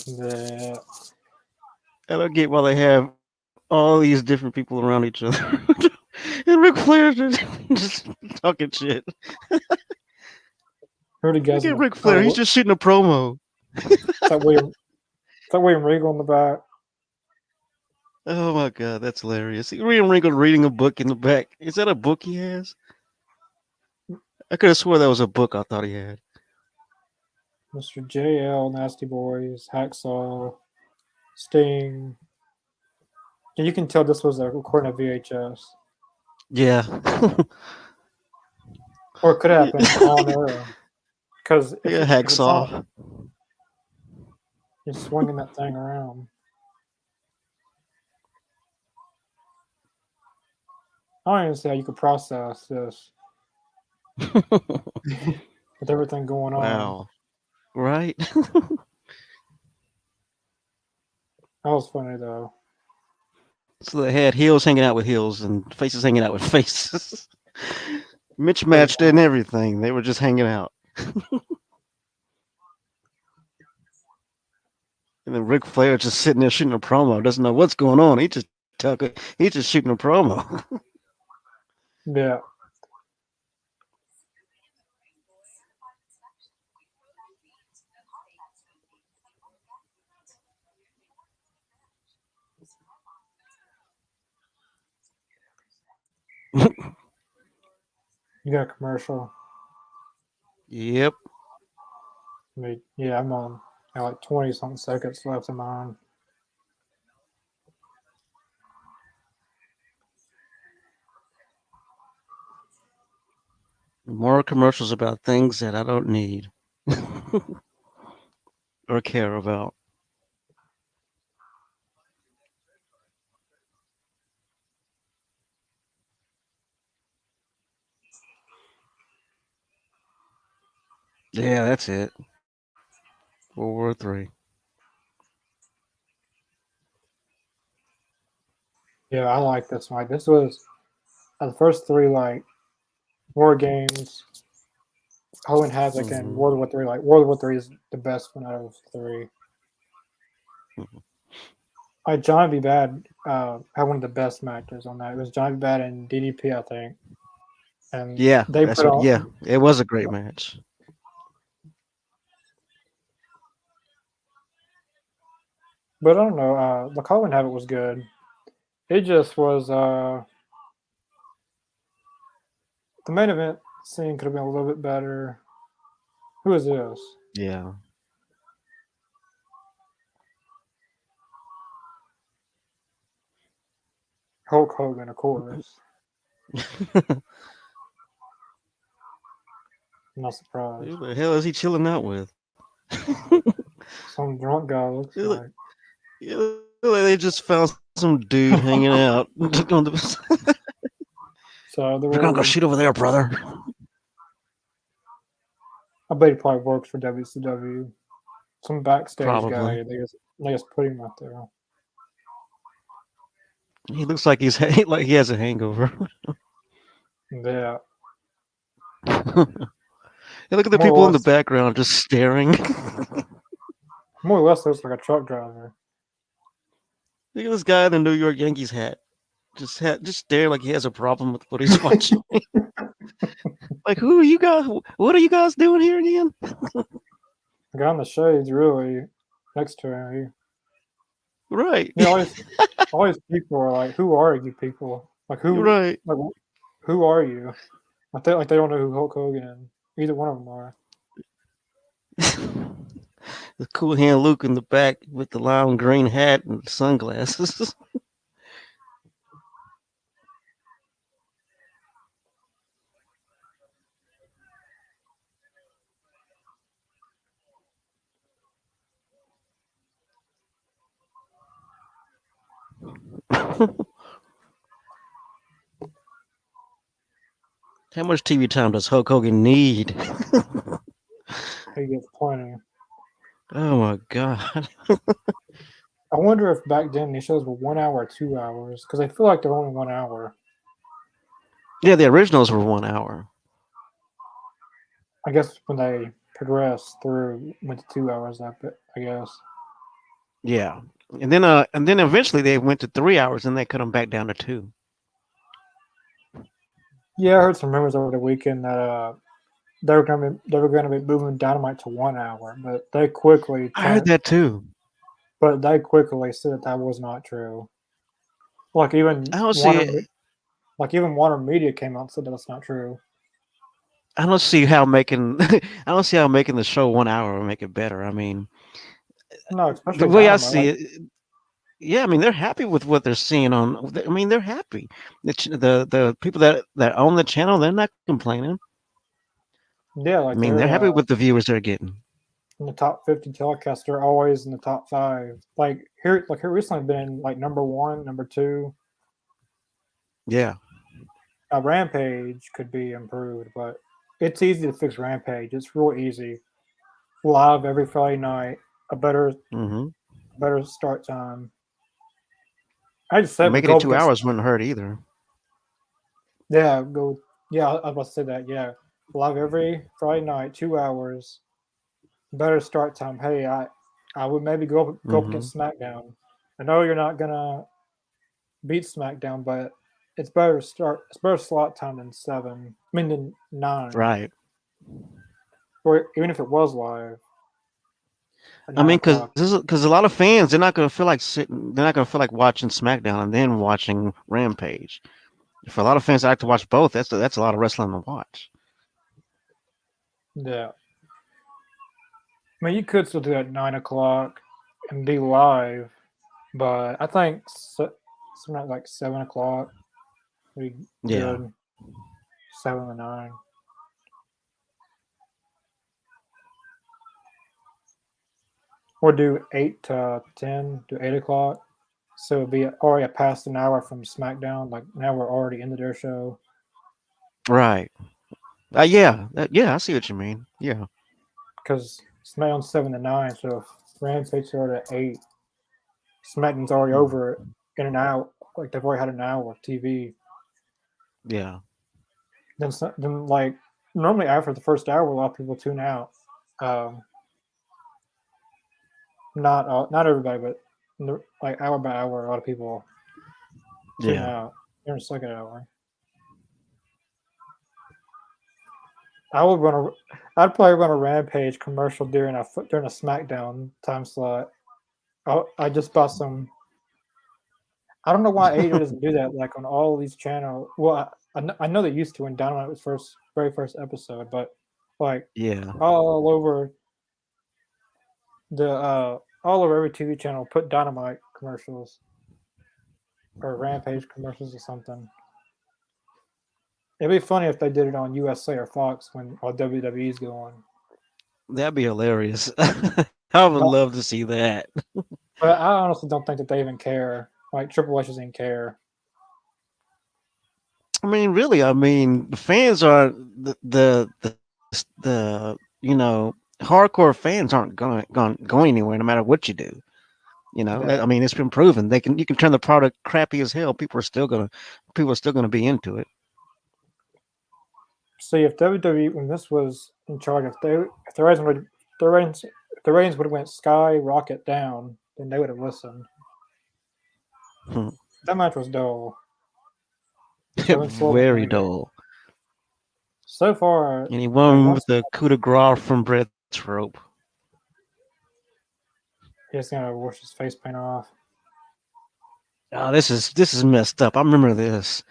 The I don't get why they have all these different people around each other. And Ric Flair just talking shit. Who the Look guys in at the Ric Flair. He's just shooting a promo. is that William is that William Regal in the back? Oh my god, that's hilarious. William Regal reading a book in the back. Is that a book he has? I could have swore that was a book I thought he had. Mr. JL, Nasty Boys, Hacksaw, Sting. And you can tell this was a recording of VHS. Yeah. Or it could have been on air. Because Yeah, if it's on, hacksaw. you're swinging that thing around. I don't even see how you could process this with everything going on. Wow. Right? That was funny though. So they had heels hanging out with heels and faces hanging out with faces. Mitch Pretty matched and everything. They were just hanging out. And then Ric Flair just sitting there shooting a promo. Doesn't know what's going on. He's just shooting a promo. yeah. You got a commercial. Yep. Yeah, I'm on. I got like 20 something seconds left in mine. More commercials about things that I don't need or care about. Yeah, that's it. World War III. Yeah, I like this one. Like, this was the first three like war games. Hogan Havoc and Hmm. World War Three. Like World War Three is the best one out of three. Like John B. Bad had one of the best matches on that. It was John B. Bad and DDP, I think, and Yeah, they that's put what. on. Yeah, it was a great match. But I don't know. The Colin Havoc was good. It just was. The main event scene could have been a little bit better. Who is this? Yeah. Hulk Hogan, of course. I'm not surprised. Who the hell is he chilling out with? Some drunk guy looks like. Yeah, they just found some some dude hanging out. On the, So the we're gonna go world, shoot over there, brother. I bet he probably works for WCW. Some backstage Probably. guy. They just put him out there. He looks like like he has a hangover. Yeah, Hey, look at the more people or in the less, background just staring. more or less looks like a truck driver. Look at this guy in the New York Yankees hat. Just staring like he has a problem with what he's watching. Like, who are you guys? What are you guys doing here again? The guy in the shades really next to him. Right. Always people are like, "Who are you people? You're right. like who are you?" Like they don't know who Hulk Hogan is. Either one of them are. The cool hand Luke in the back with the lime green hat and sunglasses. How much TV time does Hulk Hogan need? He gets plenty. Oh my god. I wonder if back then these shows were 1 hour or 2 hours because I feel like they're only 1 hour. Yeah, the originals were 1 hour. I guess when they progressed through went to 2 hours. I guess. Yeah. And then eventually they went to 3 hours and they cut them back down to two. Yeah, I heard some rumors over the weekend that they were gonna be moving Dynamite to 1 hour, I heard that too. but they quickly said that was not true. Like even I don't see Warner it. like even Warner Media came out and said that that's not true. I don't see how making I don't see how making the show 1 hour will make it better. I mean, No, the especially way I Dynamite. see Like it, yeah, I mean they're happy with what they're seeing on. I mean they're happy. The people that own the channel, they're not complaining. yeah, I like mean they're they're happy with the viewers they're getting. in the top 50 telecasts. They're always in the top five. Like here recently been in like number one, number two. Yeah. Rampage could be improved, but it's easy to fix Rampage. It's real easy. Live every Friday night. A Hmm. better start time. I just said, but Making it go up two against hours wouldn't hurt either. yeah, go yeah. I was about to say that. Yeah, live every Friday night, 2 hours. Better start time. Hey, I would maybe go up Hmm. against SmackDown. I know you're not gonna beat SmackDown, but it's better start. It's better slot time than seven. I mean than nine, Right. or even if it was live at I nine mean, o'clock. because a lot of fans they're not gonna feel like sitting. They're not gonna feel like watching SmackDown and then watching Rampage. For a lot of fans that like to watch both, that's a lot of wrestling to watch. Yeah, I mean you could still do it at 9 o'clock and be live, but I think something like 7 o'clock would be Yeah. good. 7 to 9. Or do 8 to 10, do 8 o'clock. So it'd be already past an hour from SmackDown. Like now we're already into their show Right. Yeah. Yeah. I see what you mean. Yeah. because SmackDown's 7 to 9. So if Rampage started at 8, SmackDown's already over in an hour. Like they've already had an hour of TV. Yeah. Then like normally after the first hour, a lot of people tune out. Um, not everybody, but like hour by hour, a lot of people tune Yeah. out during the second hour. I would run a, I'd probably run a Rampage commercial during a SmackDown time slot. I just bought some. I don't know why AEW doesn't do that. Like on all these channels. Well, I know they used to when Dynamite was very first episode, but like Yeah. all over the all over every TV channel put Dynamite commercials or Rampage commercials or something. It'd be funny if they did it on USA or Fox when all WWE's going. That'd be hilarious. I would But love to see that. but I honestly don't think that they even care. Like Triple H doesn't care. I mean, really, I mean, the fans are hardcore fans aren't going anywhere no matter what you do. I Yeah. mean, it's been proven you can turn the product crappy as hell. People are still gonna be into it. See, if WWE when this was in charge, if the ratings if the ratings would have went skyrocket down, then they would have listened. Hmm. That match was dull. Kevin Sullivan Very winning. dull. So far, And he like won with once the coup de grace from Brett's rope. he's gonna wash his face paint off. Oh, this is messed up. I remember this.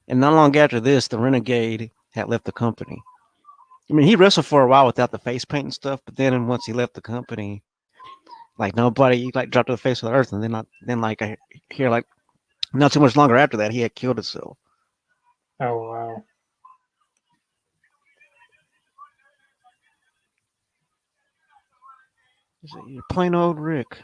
And not long after this, the Renegade had left the company. I mean, he wrestled for a while without the face paint and stuff, but then once he left the company, like nobody like dropped to the face of the earth, and then like I hear like not too much longer after that, he had killed himself. Oh wow. You're plain old Rick.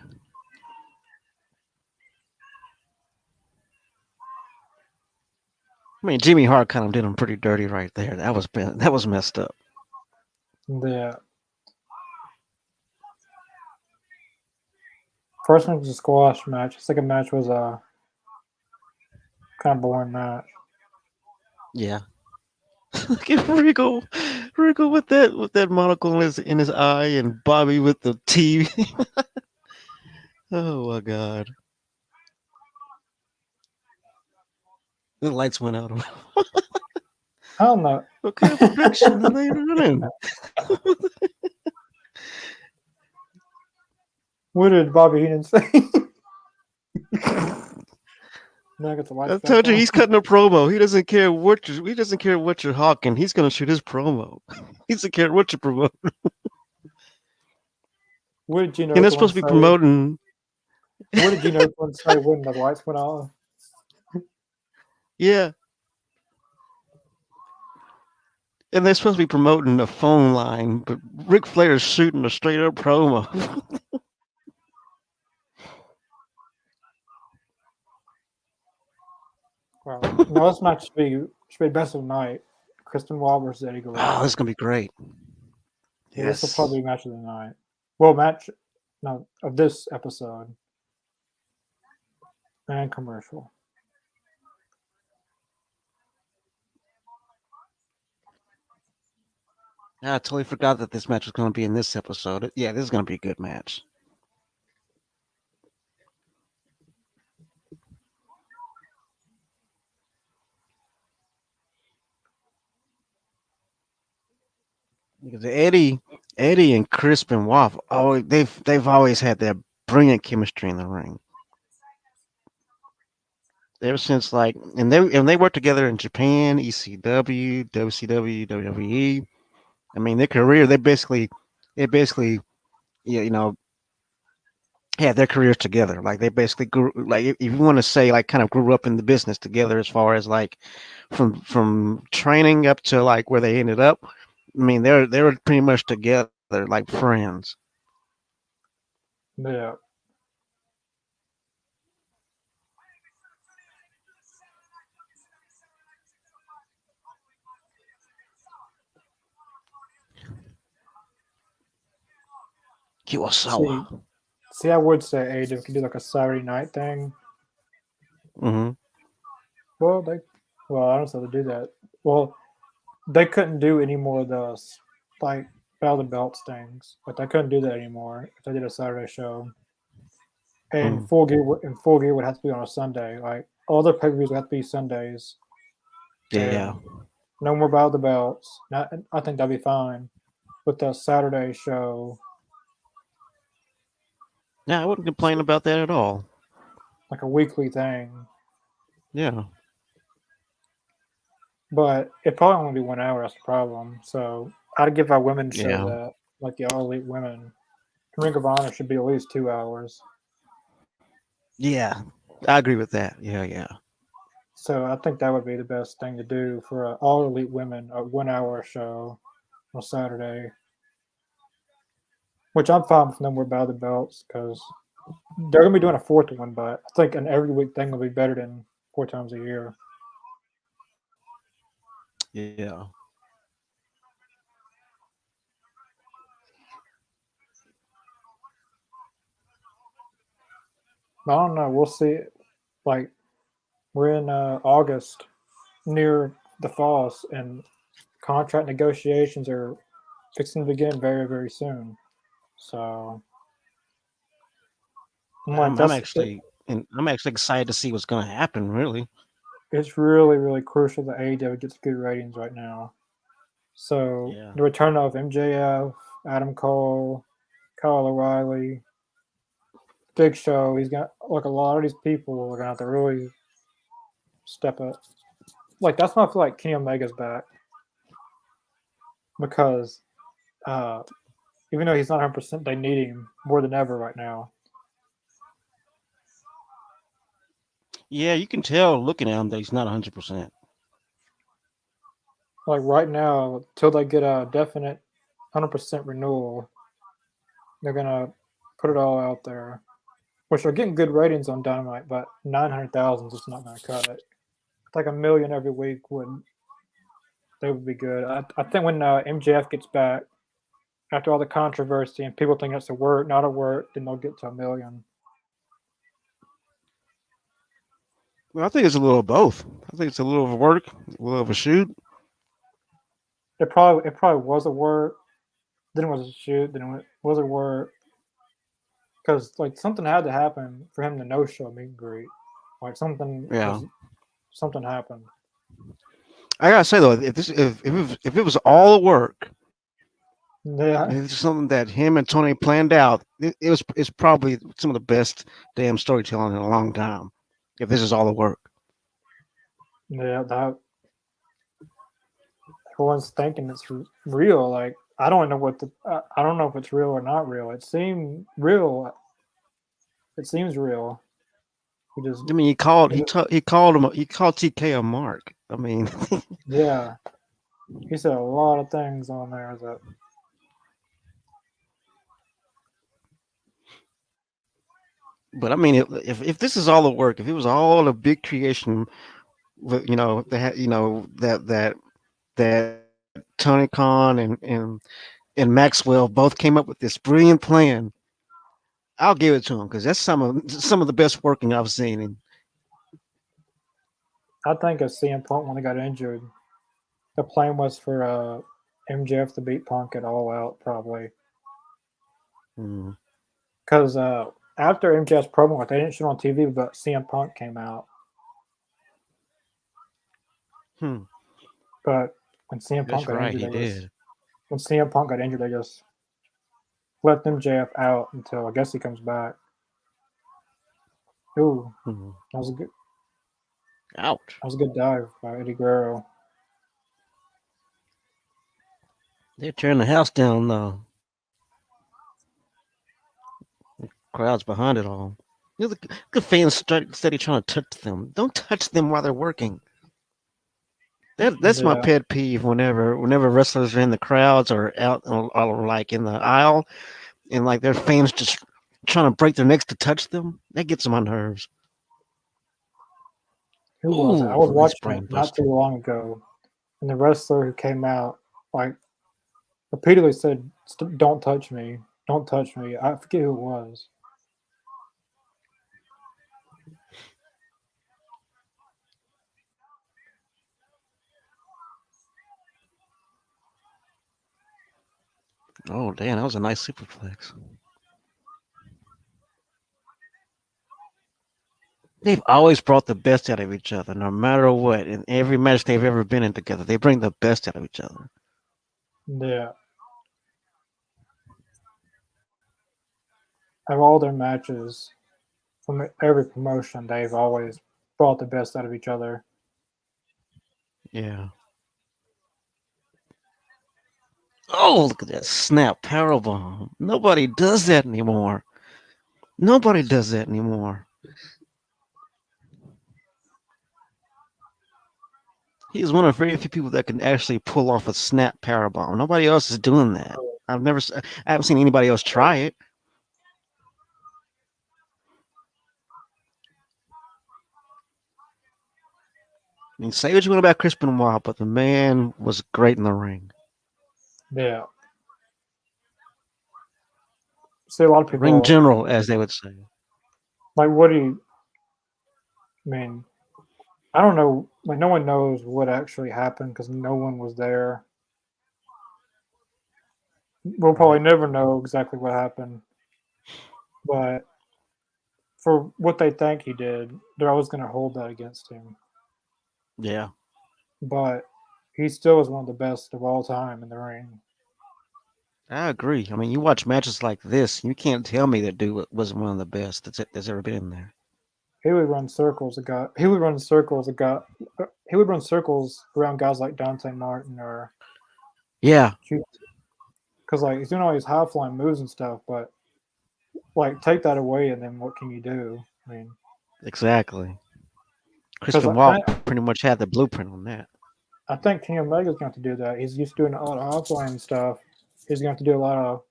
I mean, Jimmy Hart kind of did him pretty dirty right there. That was messed up. The first match was a squash match. The second match was a kind of boring match. Yeah. Look at Regal with that monocle in his eye, and Bobby with the TV. Oh my God, the lights went out. I don't know. What kind of production are they running? What did Bobby Heenan say? Now I got the lights I back told you on. he's cutting a promo. He doesn't care what you're hawking. He's gonna shoot his promo. He doesn't care what you promote. What did Gino And they're Okerlund supposed to be say? promoting. What did Gino Okerlund say when the lights went off? Yeah, and they're supposed to be promoting a phone line, but Ric Flair is shooting a straight up promo. Well, no, this match should be best of the night. Kristen Wall versus Eddie Oh, this Guerrero. is gonna be great. Yeah, this will Yes. probably be match of the night. Well, match no of this episode and commercial. I totally forgot that this match was gonna be in this episode. Yeah, this is gonna be a good match. Because Eddie and Crispin Waff, oh, they've always had that brilliant chemistry in the ring. Ever since they worked together in Japan, ECW, WCW, WWE. I mean, their career they basically you know had their careers together. Like they basically grew, like if you want to say like kind of grew up in the business together as far as like from training up to like where they ended up. I mean, they were pretty much together like friends. Yeah. Kurosawa. See, see, I would say AEW could do like a Saturday night thing. Hmm. Well, I don't know how to do that. Well, they couldn't do any more of those like battle the belts things. Like they couldn't do that anymore if they did a Saturday show. And Mm. full gear would have to be on a Sunday. Like all the pay per views would have to be Sundays, Yeah. and no more battle the belts. Not, I think that'd be fine. With the Saturday show, Yeah, I wouldn't complain about that at all. like a weekly thing, Yeah. but it probably only be 1 hour. That's the problem. So I'd give our women's show Yeah. that, like the All Elite Women. Ring of Honor should be at least 2 hours. Yeah. I agree with that. Yeah, yeah. So I think that would be the best thing to do for All Elite Women, a 1 hour show on Saturday. Which I'm fine with no more Battle of the Belts because They're gonna be doing a fourth one, but I think an every week thing will be better than 4 times a year. Yeah. But I don't know. We'll see. Like we're in August, near the falls, and contract negotiations are fixing to begin very, very soon. So I'm like, I'm actually and I'm actually excited to see what's going to happen. Really. it's really, really crucial that AEW gets good ratings right now. So Yeah. the return of MJF, Adam Cole, Kyle O'Reilly, Big Show, he's got like a lot of these people are gonna have to really step up. Like that's why I feel like Kenny Omega's back because uh, even though he's not 100%, they need him more than ever right now. Yeah, you can tell looking at him that he's not 100%. Like right now, till they get a definite 100% renewal, they're gonna put it all out there, which are getting good ratings on Dynamite, but 900,000 is just not gonna cut it. Like a million every week would be good. I think when MJF gets back after all the controversy and people think it's a work, not a work, then they'll get to a million. Well, I think it's a little of both. I think it's a little of a work, a little of a shoot. It probably was a work, then it was a shoot, then it was a work because like something had to happen for him to no show meet and greet. Like Yeah. something happened. I gotta say though, if it was all a work, if Yeah, it's something that him and Tony planned out, it's probably some of the best damn storytelling in a long time. If this is all the work. yeah. That everyone's thinking it's real. Like I don't know if it's real or not real. It seemed real. It seems real. We just, I mean, we just he called TK a mark. I mean, yeah. He said a lot of things on there that but I mean, if this is all the work, if it was all a big creation, you know, that Tony Khan and Maxwell both came up with this brilliant plan, I'll give it to him because that's some of the best working I've seen. And I think of CM Punk when he got injured. The plan was for MJF to beat Punk at All Out probably mm, because after MJF's promo, like, they didn't show it on TV, but CM Punk came out. hmm, But when CM Punk that's got right, injured, he did. they just left MJF out until I guess he comes back. Ooh, Hmm. that was a good Ouch! that was a good dive by Eddie Guerrero. They're tearing the house down though. Crowds behind it all. The fans steady trying to touch them. Don't touch them while they're working. That's my Yeah, pet peeve. Whenever wrestlers are in the crowds or out or like in the aisle and like their fans just trying to break their necks to touch them, that gets on my nerves. who was it? I Ooh, was nice watching it brain not too buster. long ago, and the wrestler who came out like repeatedly said, "Don't touch me, don't touch me." I forget who it was. Oh damn, that was a nice superplex. They've always brought the best out of each other, no matter what. In every match they've ever been in together, they bring the best out of each other. Yeah, of all their matches from every promotion, they've always brought the best out of each other. Yeah. Oh, look at that snap powerbomb. Nobody does that anymore. Nobody does that anymore. He's one of very few people that can actually pull off a snap powerbomb. Nobody else is doing that. I haven't seen anybody else try it. I mean, say what you want about Chris Benoit, but the man was great in the ring. Yeah. See, a lot of Ring people general, as they would say. like, what do you I mean? I don't know. Like, no one knows what actually happened because no one was there. We'll probably Right. never know exactly what happened, but for what they think he did, they're always going to hold that against him. Yeah. But he still is one of the best of all time in the ring. I agree. I mean, you watch matches like this, you can't tell me that dude wasn't one of the best that's ever been in there. He would run circles. A guy. He would run circles. A guy. He would run circles around guys like Dante Martin or Yeah, because like he's doing all these high flying moves and stuff. But like take that away, and then what can you do? I mean, exactly. Chris because Benoit pretty much had the blueprint on that. I think Kenny Omega's going to do that. He's used to doing a lot of high flying stuff. He's going to do a lot of.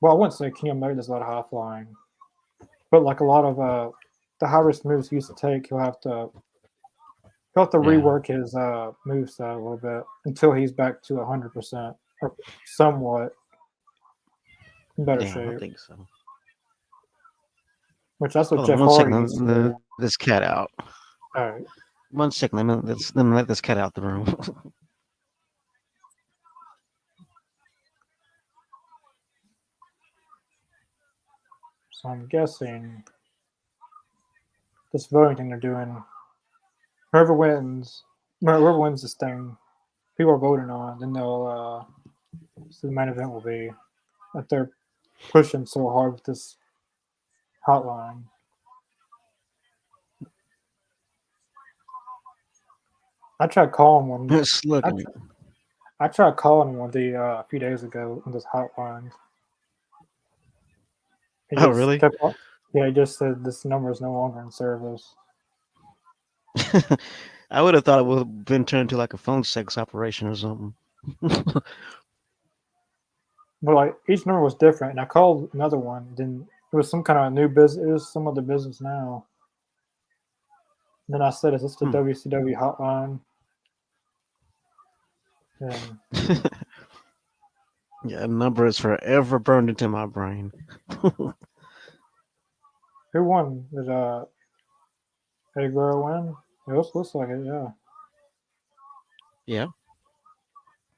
Well, I wouldn't say Kenny Omega does a lot of high flying, but like a lot of the high risk moves he used to take, he'll have to Yeah, rework his moveset a little bit until he's back to 100% or somewhat in better yeah, I shape. think so. Which that's what Hold on Jeff one second. Hardy used to Let do. this cat out. All right, 1 second. Let me let this cat out the room. so I'm guessing this voting thing they're doing, whoever wins this thing, people are voting on, then they'll so the main event will be that they're pushing so hard with this hotline. I tried calling one. It's I, looking. tr- I tried calling one the a few days ago on this hotline. It Oh, just really? kept. Yeah, it just said this number is no longer in service. I would have thought it would have been turned to like a phone sex operation or something. But like each number was different, and I called another one. Then it was some kind of new business. It was some other business now. And then I said, "Is this the Hmm. WCW hotline?" And Yeah, the number is forever burned into my brain. who won? Did Eddie Guerrero win? It looks like it. Yeah, Yeah.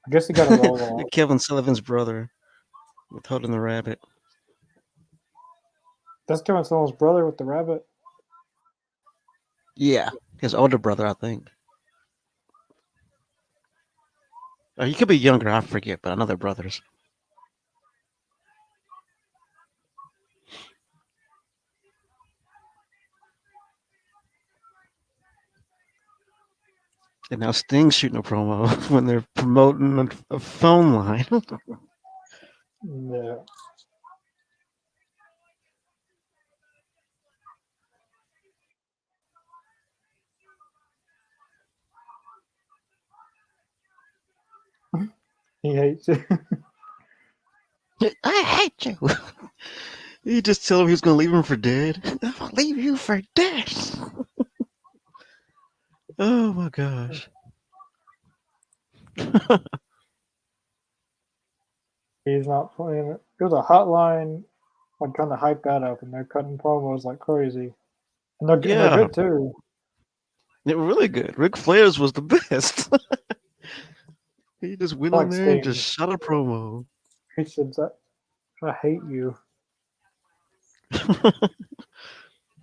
I guess he got a roll off. Kevin Sullivan's brother with holding the rabbit. That's Kevin Sullivan's brother with the rabbit. Yeah, his older brother, I think. Or he could be younger, I forget, but I know they're brothers. And now Sting's shooting a promo when they're promoting a phone line. Yeah, he hates it. I hate you. He just tell him he was going to leave him for dead. I'll leave you for dead. Oh my gosh. He's not playing it. It was a hotline, like trying to hype that up, and they're cutting promos like crazy, and they're Yeah, good too. they were really good. Ric Flair's was the best. He just went I on like there and just Sting. shot a promo. He said that I hate you.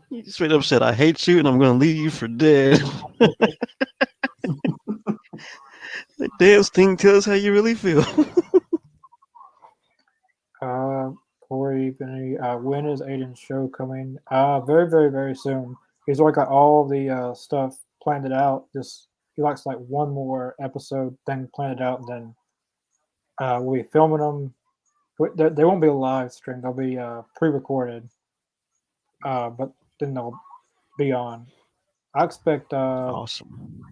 He straight up said, I hate you and I'm going to leave you for dead. The dance thing tells how you really feel. Uh, Corey, Benny, when is Aiden's show coming? Very, very, very soon. He's already got all the stuff planned it out. Just he likes like one more episode thing planned it out, and then we'll be filming them. They won't be a live stream; they'll be pre-recorded. But then they'll be on. I expect Awesome.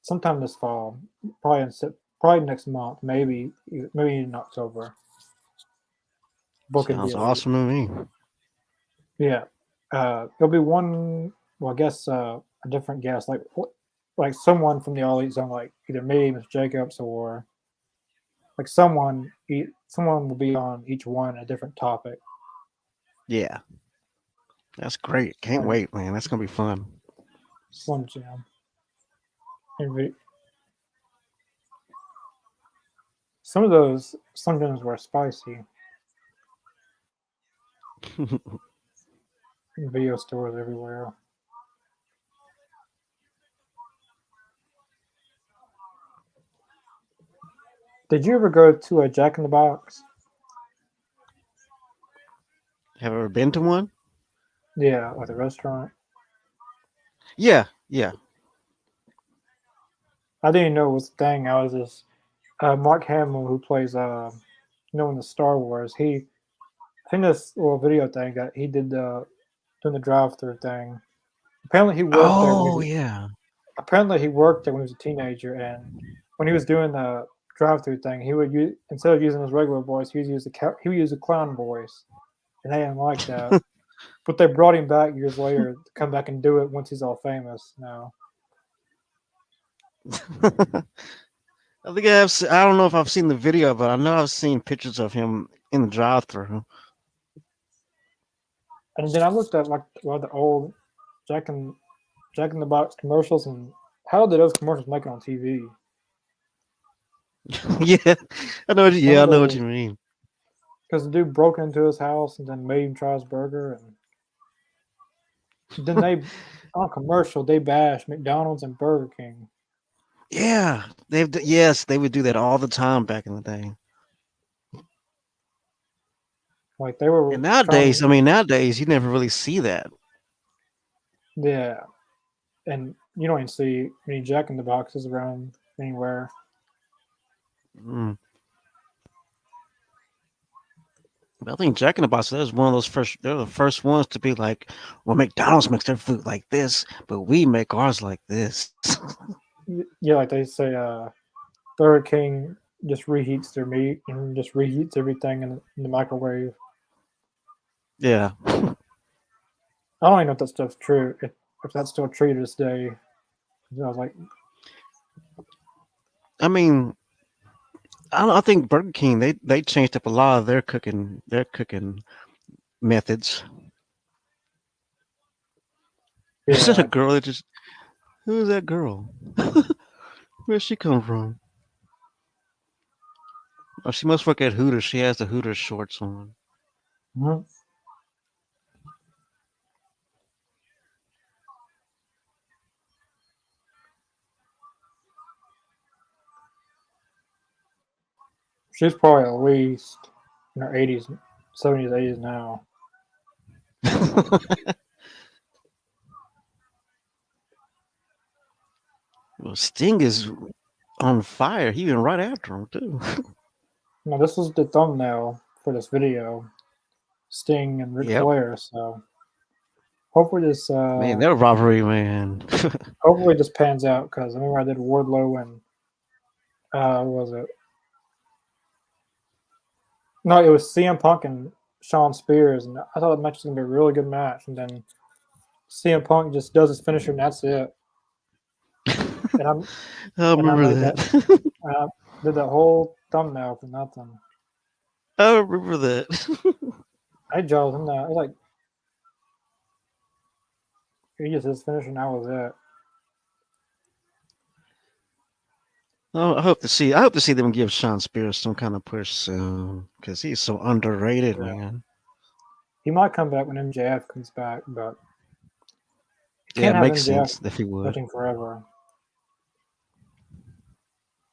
sometime this fall, probably probably next month, maybe in October. Booking Sounds deals. awesome to me. Yeah. There'll be one. Well, I guess a different guest. Like, like someone from the All Elite Zone, like either me, Mr. Jacobs, or like someone will be on each one a different topic. Yeah, that's great. Can't Like wait, man. That's gonna be fun. Slim Jim. And some of those Slim Jims were spicy in video stores everywhere. Did you ever go to a Jack in the Box? Have you ever been to one? Yeah, like a restaurant. Yeah, yeah. I didn't know it was a thing. I was just Mark Hamill, who plays in the Star Wars. I think this little video thing that he did doing the drive-through thing. Apparently he worked there when he Oh, was yeah. apparently he worked there when he was a teenager, and when he was doing the drive-through thing, he would use instead of using his regular voice, he would use a clown voice, and they didn't like that. But they brought him back years later to come back and do it once he's all famous now. I think I have. I don't know if I've seen the video, but I know I've seen pictures of him in the drive-through. And then I looked at like a lot of the old Jack and Jack in the Box commercials, and how did those commercials make it on TV? Yeah, I know. Some Yeah, I of know what you those, mean. because the dude broke into his house and then made him try his burger, and then they on a commercial they bashed McDonald's and Burger King. Yeah, yes, they would do that all the time back in the day. Like they were And trying nowadays, to, I mean, nowadays you never really see that. yeah, and you don't even see any Jack in the Boxes around anywhere. Mm. But I think Jack in the Box is one of those first. They're the first ones to be like, "Well, McDonald's makes their food like this, but we make ours like this." Yeah, like they say, Burger King just reheats their meat and just reheats everything in the microwave. Yeah, I don't even know if that stuff's true. If that's still true to this day. I was like, I mean, I think Burger King they changed up a lot of their cooking methods. Is that a yeah, girl that just? Who is that girl? Where'd she come from? Oh, she must work at Hooters. She has the Hooters shorts on. mhm. She's probably at least in her 80s, 70s, 80s now. Well, Sting is on fire. He went right after him too. Now, this was the thumbnail for this video, Sting and Ric Yep. Flair. So hopefully this, Man, that robbery, man. hopefully this pans out because I remember I did Wardlow and what was it? No, it was CM Punk and Shawn Spears, and I thought the match was gonna be a really good match, and then CM Punk just does his finisher, and that's it. And I'm I and I remember made that that. I did that whole thumbnail for nothing. I remember that. I jaws him that. It's like he just his finisher, and that was it. Oh, I hope to see them give Sean Spears some kind of push soon because he's so underrated, Yeah. man. He might come back when MJF comes back, but you Yeah, can't it have makes MJF sense if he would. pushing forever.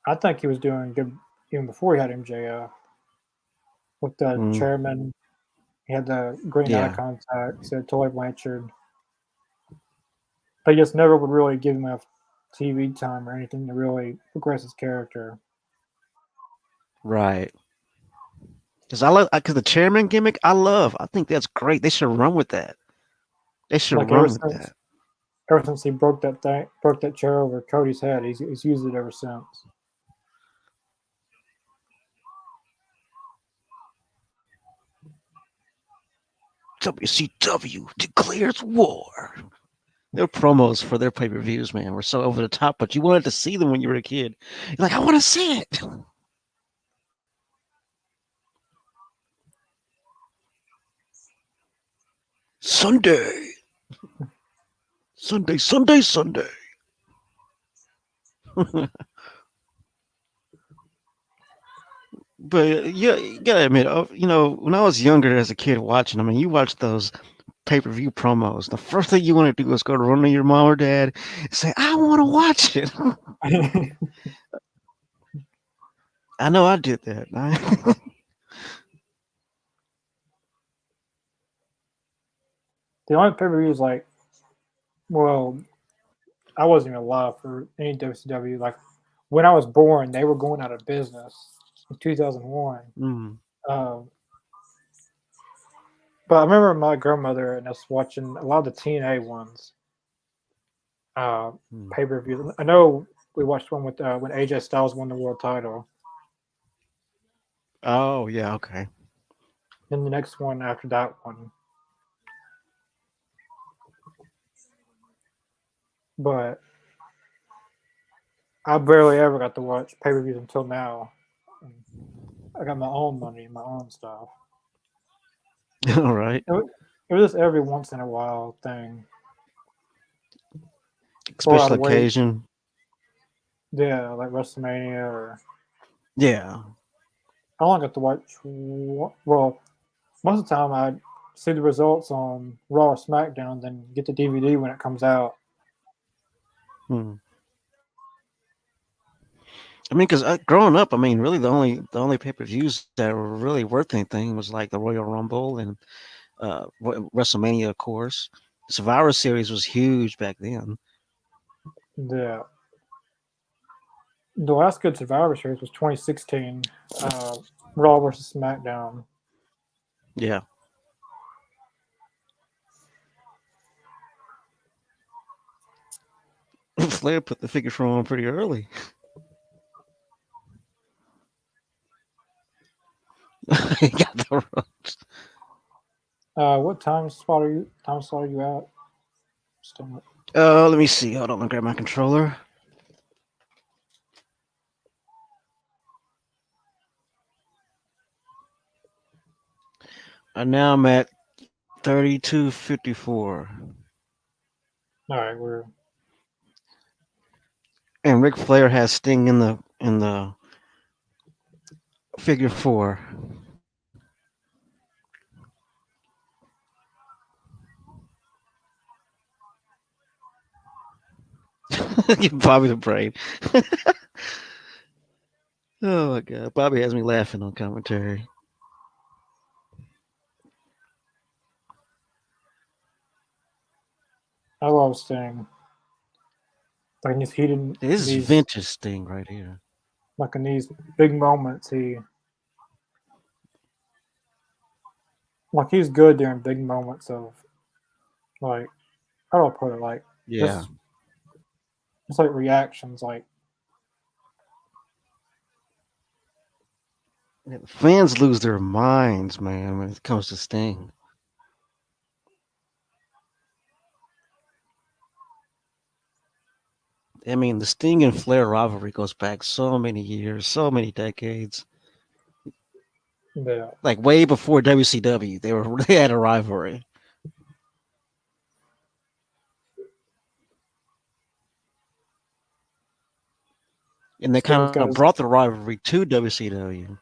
I think he was doing good even before he had MJF with the Mm, chairman. He had the green eye yeah, contact. He said Tully Blanchard. They just never would really give him enough TV time or anything to really progress his character. right. Because I love because the chairman gimmick, I love. I think that's great. They should run with that. They should Like ever run with since that. ever since he broke that chair over Cody's head, he's used it ever since. WCW declares war. Their promos for their pay per views, man, were so over the top. But you wanted to see them when you were a kid. You're like, I want to see it. Sunday, Sunday, Sunday, Sunday. But yeah, you gotta admit, when I was younger as a kid watching, I mean, you watch those pay per view promos. The first thing you want to do is go to run to your mom or dad and say, I want to watch it. I know I did that. The only pay per view is like, well, I wasn't even alive for any WCW. Like when I was born, they were going out of business in 2001. Mm, Um, but I remember my grandmother and us watching a lot of the TNA ones, uh, mm. pay per views. I know we watched one with when AJ Styles won the world title. Oh, yeah, okay. Then the next one after that one, but I barely ever got to watch pay per views until now. I got my own money, my own stuff. All right. It was just every once in a while thing. Or I'd Special wait, occasion. yeah, like WrestleMania, or Yeah. I only got to watch. Well, most of the time I see the results on Raw or SmackDown, then get the DVD when it comes out. Hmm. I mean, because growing up, I mean, really the only pay per views that were really worth anything was like the Royal Rumble and WrestleMania, of course. Survivor Series was huge back then. The the last good Survivor Series was 2016, uh, Raw versus SmackDown. Yeah. Flair put the figure four on pretty early. He got the ropes. What time slot are you at? Still, Let me see. Hold on, let me grab my controller. And now I'm at 32:54, all right, we're and Ric Flair has Sting in the figure four. Give Bobby the brain. Oh my god, Bobby has me laughing on commentary. I love Sting. Like in these heated, This in is these vintage Sting right here. like in these big moments, he's good during big moments of like how do I put it? Like Yeah. just it's like reactions. Like Yeah, the fans lose their minds, man, when it comes to Sting. I mean, the Sting and Flair rivalry goes back so many years, so many decades. the Like way before WCW, they had a rivalry, and they Sting's kind of got his brought the rivalry to WCW.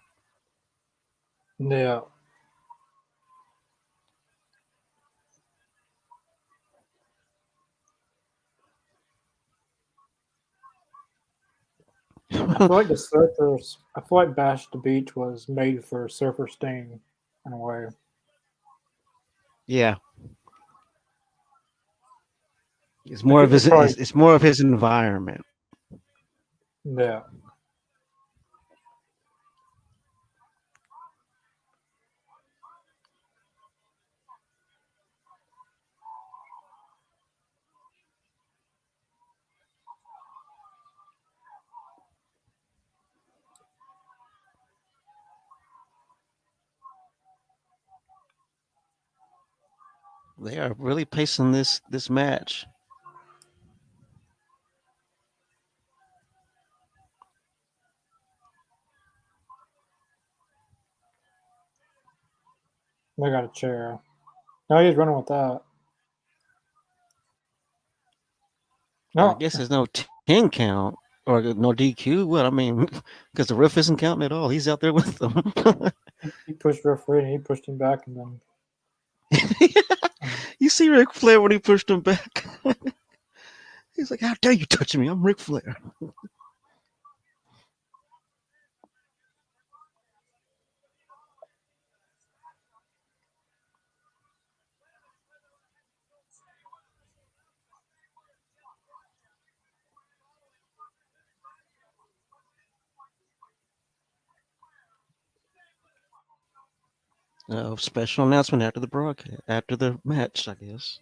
yeah. I feel like the surfers. I feel like Bash the Beach was made for Surfer Sting in a way. Yeah, it's Like more of his. probably It's more of his environment. yeah. They are really pacing this match. They got a chair. No, he's running with that. I No, guess there's no 10 count or no DQ. What I mean, because the ref isn't counting at all. He's out there with them. he pushed referee and he pushed him back, and then um, You see Ric Flair when he pushed him back. He's like, "How dare you touch me? I'm Ric Flair." Special announcement after the broadcast, after the match, I guess.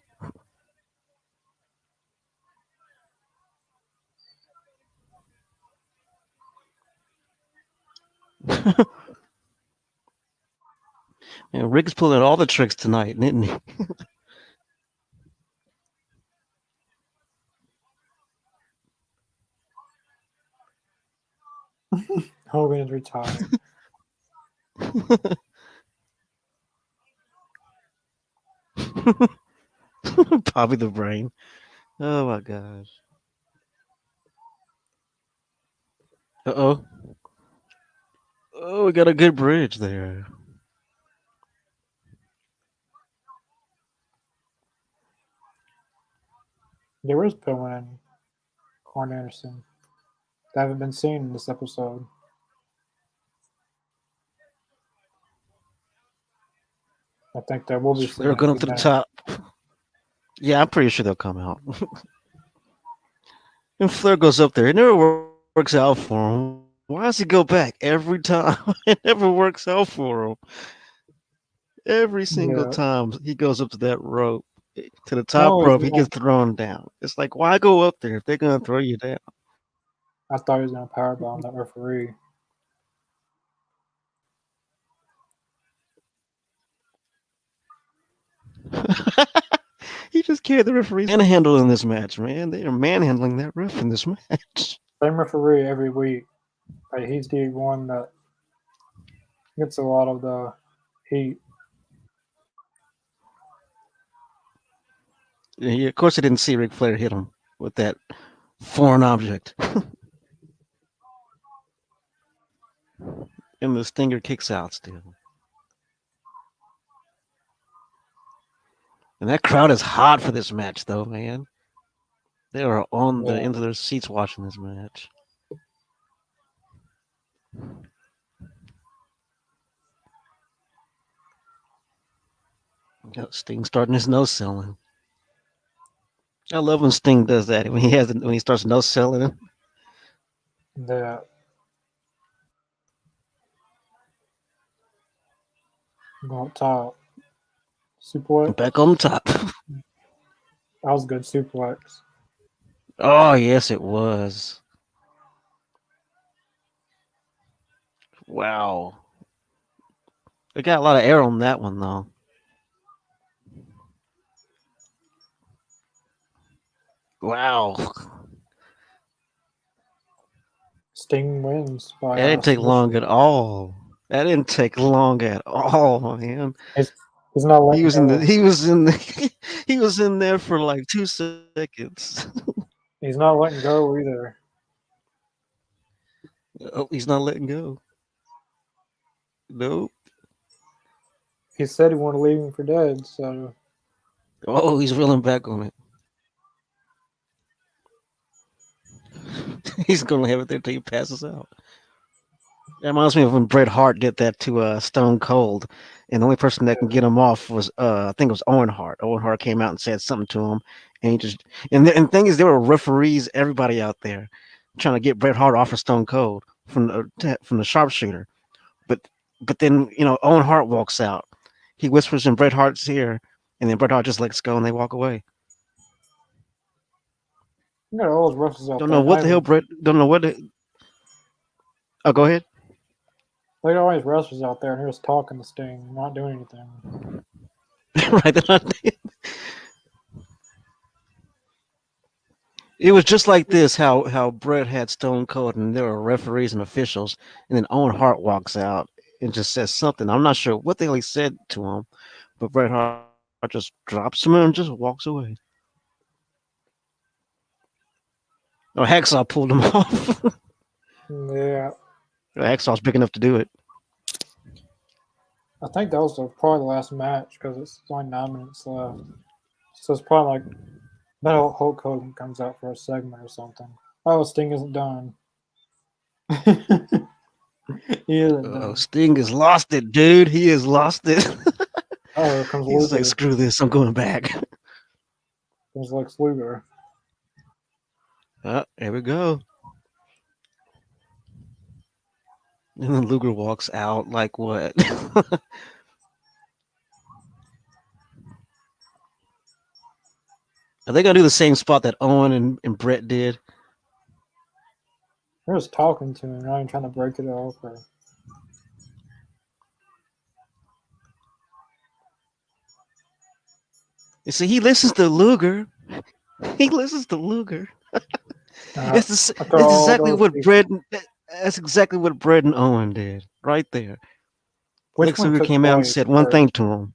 And Rick's pulling all the tricks tonight, didn't he? Hogan is retired. Bobby the Brain. Oh my gosh. Uh-oh. Oh, we got a good bridge there. There is Pillman and Arn Anderson that haven't been seen in this episode. I think that we'll be Flair seeing in a going up few to the minutes. top. Yeah, I'm pretty sure they'll come out. And Flair goes up there. It never works out for him. Why does he go back every time? It never works out for him. Every single Yeah. time he goes up to that rope, to the top No, rope, he's he gets going. thrown down. It's like, why go up there if they're gonna throw you down? I thought he was going to powerbomb that referee. He just carried the referee's manhandle in this match, man. They are manhandling that ref in this match. Same referee every week. Like, he's the one that gets a lot of the heat. Yeah, of course, I didn't see Ric Flair hit him with that foreign object. And the Stinger kicks out still. And that crowd is hot for this match, though, man. They are on the Yeah. into their seats watching this match. Sting starting his no selling. I love when Sting does that when he starts no selling. The go up top. Suplex. Back on top. That was a good suplex. Oh yes, it was. Wow, they got a lot of air on that one though. Wow, Sting wins by that didn't take long submission. at all. That didn't take long at all, man. He's, he's not He letting was in the go. he was in the he was in there for like 2 seconds. He's not letting go either. Oh, he's not letting go. Nope. He said he wanted to leave him for dead, so Oh, he's reeling back on it. He's gonna have it there till he passes out. That reminds me of when Bret Hart did that to Stone Cold, and the only person that can get him off was I think it was Owen Hart. Owen Hart came out and said something to him, and he just and the thing is there were referees, everybody out there, trying to get Bret Hart off of Stone Cold from the sharpshooter. But then Owen Hart walks out. He whispers in Bret Hart's ear, and then Bret Hart just lets go and they walk away. you got all those wrestlers out Don't there. know what Not the hell even Bret. Don't know what. Oh, go ahead. they got all these wrestlers out there, and they're just talking to Sting, not doing anything. Right. It was just like this how Brett had Stone Cold and there were referees and officials, and then Owen Hart walks out. and just says something. I'm not sure what the hell he said to him, but Bret Hart just drops him and just walks away. Oh, Hacksaw pulled him off. Yeah, Hacksaw's big enough to do it. I think that was probably the last match because it's only 9 minutes left. So it's probably like that Hulk Hogan comes out for a segment or something. Oh, Sting isn't done. He isn't Oh, done. Sting has lost it, dude. He has lost it. Oh, here comes He's like, Luger. screw this. I'm going back. Comes Lex Luger. Here we go. And then Luger walks out like what? Are they gonna do the same spot that Owen and Brett did? They're just talking to him, not even trying to break it off. Or... You see, he listens to Luger. He listens to Luger. After It's all exactly those what people, That's exactly what Brett and Owen did right there. which Lex one Luger took came out and place said one thing first? to him.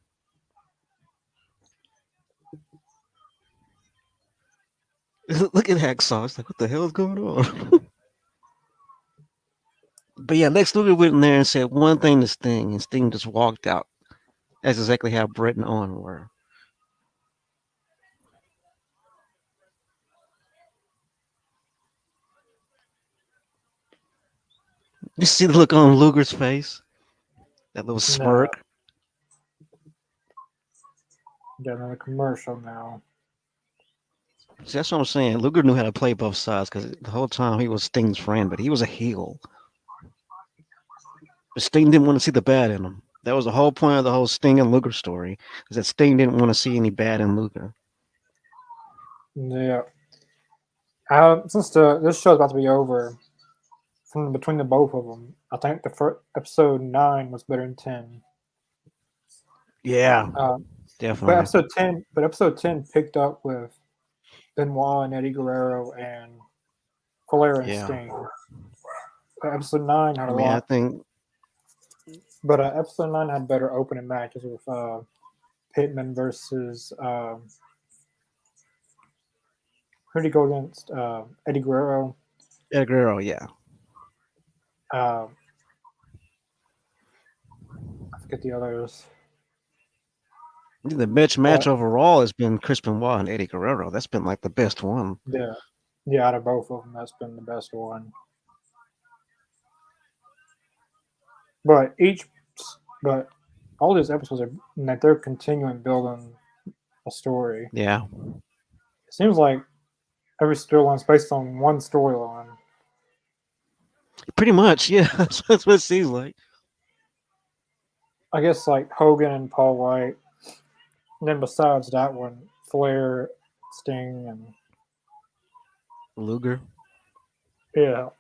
Look at Hacksaw. It's like, what the hell is going on? But yeah, Lex Luger went in there and said one thing to Sting, and Sting just walked out. That's exactly how Brett and Owen were. You see the look on Luger's face? That little No, smirk. got another commercial now. See, that's what I'm saying. Luger knew how to play both sides because the whole time he was Sting's friend, but he was a heel. But Sting didn't want to see the bad in him. That was the whole point of the whole Sting and Luger story, is that Sting didn't want to see any bad in Luger. Yeah. Since this show's about to be over, from between the both of them, I think the first episode 9 was better than 10. Yeah, Uh, but definitely. episode 10 picked up with Benoit and Eddie Guerrero and Flair and Yeah. Sting. Episode 9 had I a mean, I lot, think, but episode 9 had better opening matches with Pittman versus who did he go against? Eddie Guerrero. Eddie Guerrero, yeah. Uh, I forget the others. The best match But overall has been Chris Benoit and Eddie Guerrero. That's been like the best one. yeah, yeah, out of both of them, that's been the best one. But but all these episodes are like they're continuing building a story. Yeah, It seems like every storyline is based on one storyline. pretty much. Yeah, that's what it seems like. I guess like Hogan and Paul White. And then besides that one, Flair, Sting, and Luger. yeah,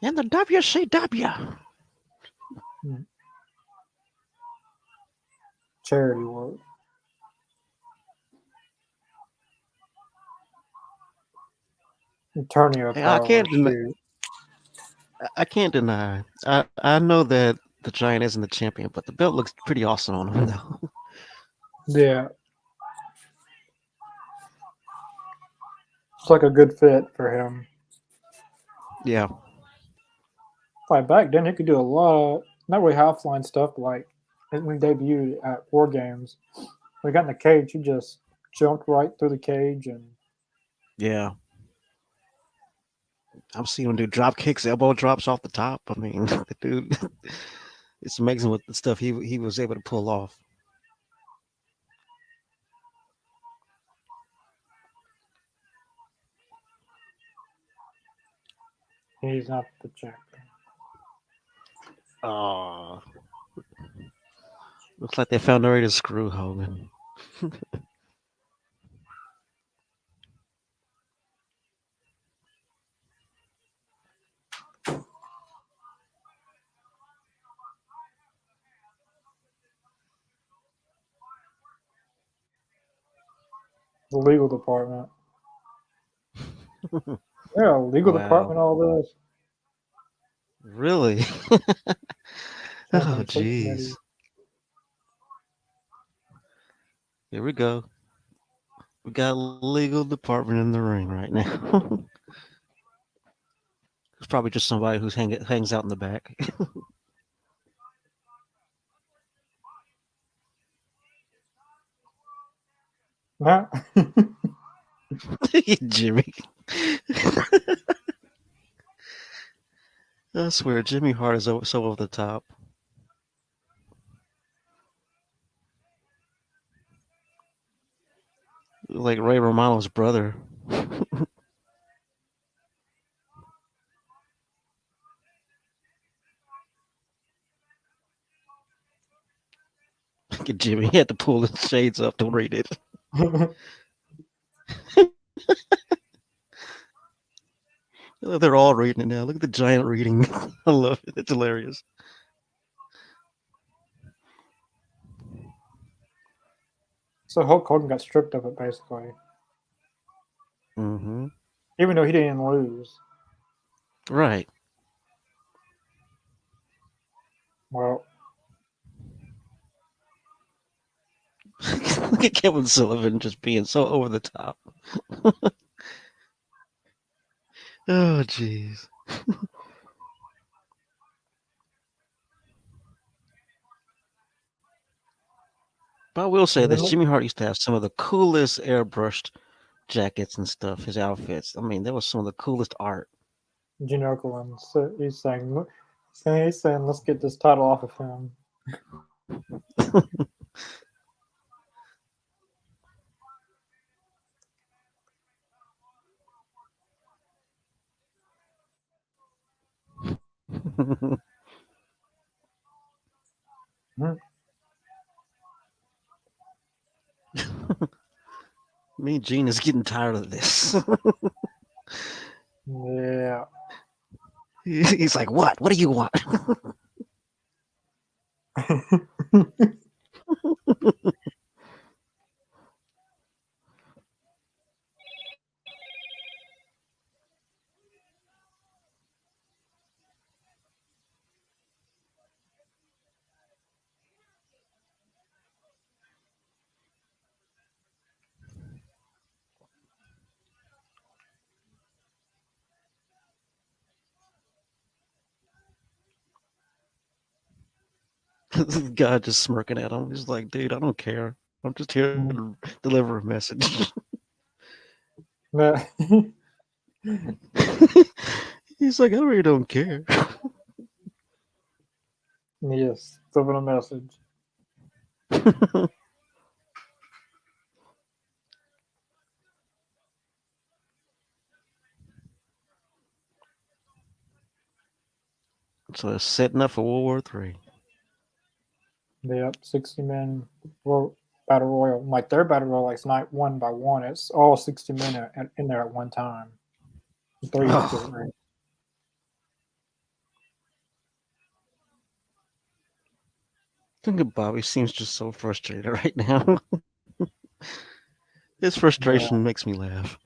And the WCW. charity work. Attorney Hey, I power, can't deny. shoot. I can't deny. I know that the Giant isn't the champion, but the belt looks pretty awesome on him though. Yeah, it's like a good fit for him. Yeah, Like back then, he could do a lot of not really high flying stuff, but like when he debuted at War Games, when he got in the cage, he just jumped right through the cage and yeah. I've seen him do drop kicks, elbow drops off the top. I mean, the dude, it's amazing what the stuff he was able to pull off. he's not the champion. Oh, looks like they found a way to screw Hogan. The legal department. Yeah, legal Wow. department. All this Really? Oh, championship committee. jeez. Here we go. We got legal department in the ring right now. It's probably just somebody who's hangs out in the back. Nah. Jimmy. I swear, Jimmy Hart is so over the top. Like Ray Romano's brother. Jimmy had to pull his shades up to read it. They're all reading it now. Look at the giant reading. I love it. It's hilarious. So Hulk Hogan got stripped of it basically, Hmm. even though he didn't lose. Right. Well, Look at Kevin Sullivan just being so over the top. Oh, jeez. But I will say and this: then Jimmy Hart used to have some of the coolest airbrushed jackets and stuff. His outfits. I mean, that was some of the coolest art. Gene Okerlund, so he's saying, let's get this title off of him. Hmm. Me and Gene is getting tired of this. Yeah. He's like, "What? What do you want?" The guy just smirking at him. He's like, "Dude, I don't care. I'm just here to deliver a message." But- He's like, "I really don't care." yes, delivering a message. So it's setting up for World War Three. Yep, 60 men battle royal. Like their battle royal, like it's not one by one. It's all 60 men in there at one time. Three different Oh, rings. think of Bobby seems just so frustrated right now. His frustration Yeah. makes me laugh.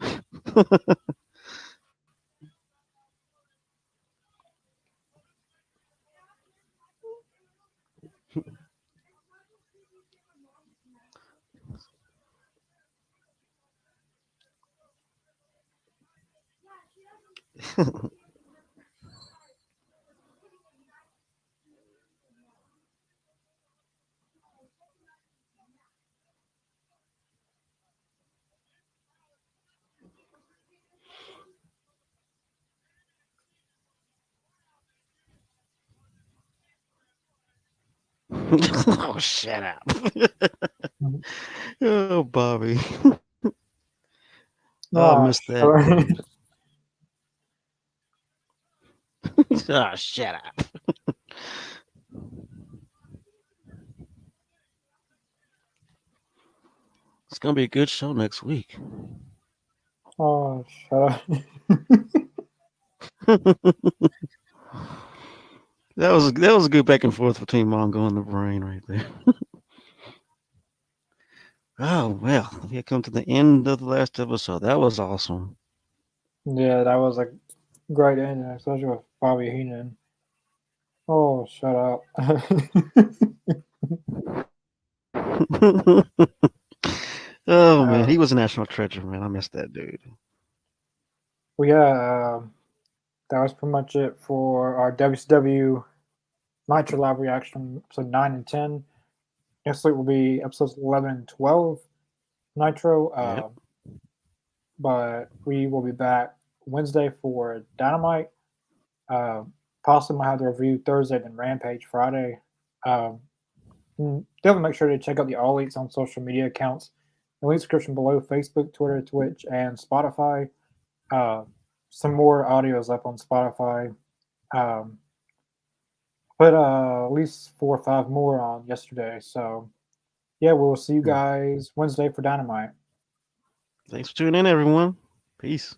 Oh, shut up. Oh, Bobby. Oh, I Ah, missed that. sure. Oh, shut up. It's gonna be a good show next week. Oh, shut That was a good back and forth between Mongo and the Brain right there. Oh well, we have come to the end of the last episode. That was awesome. Yeah, that was a great ending, especially with Bobby Heenan. Oh, shut up. Oh man, he uh, was a national treasure, man. I miss that dude. well, yeah, that was pretty much it for our WCW Nitro Live reaction, episode 9 and 10. Next week will be episodes 11 and 12 Nitro. Yep. But we will be back Wednesday for Dynamite. Uh, Possibly might have the review Thursday, then Rampage Friday. Um, Definitely make sure to check out the All Leaks on social media accounts. The link description below: Facebook, Twitter, Twitch, and Spotify. Uh, some more audio is up on Spotify. Um, put at least 4 or 5 more on yesterday. So yeah, we'll see you Hmm. guys Wednesday for Dynamite. Thanks for tuning in, everyone. Peace.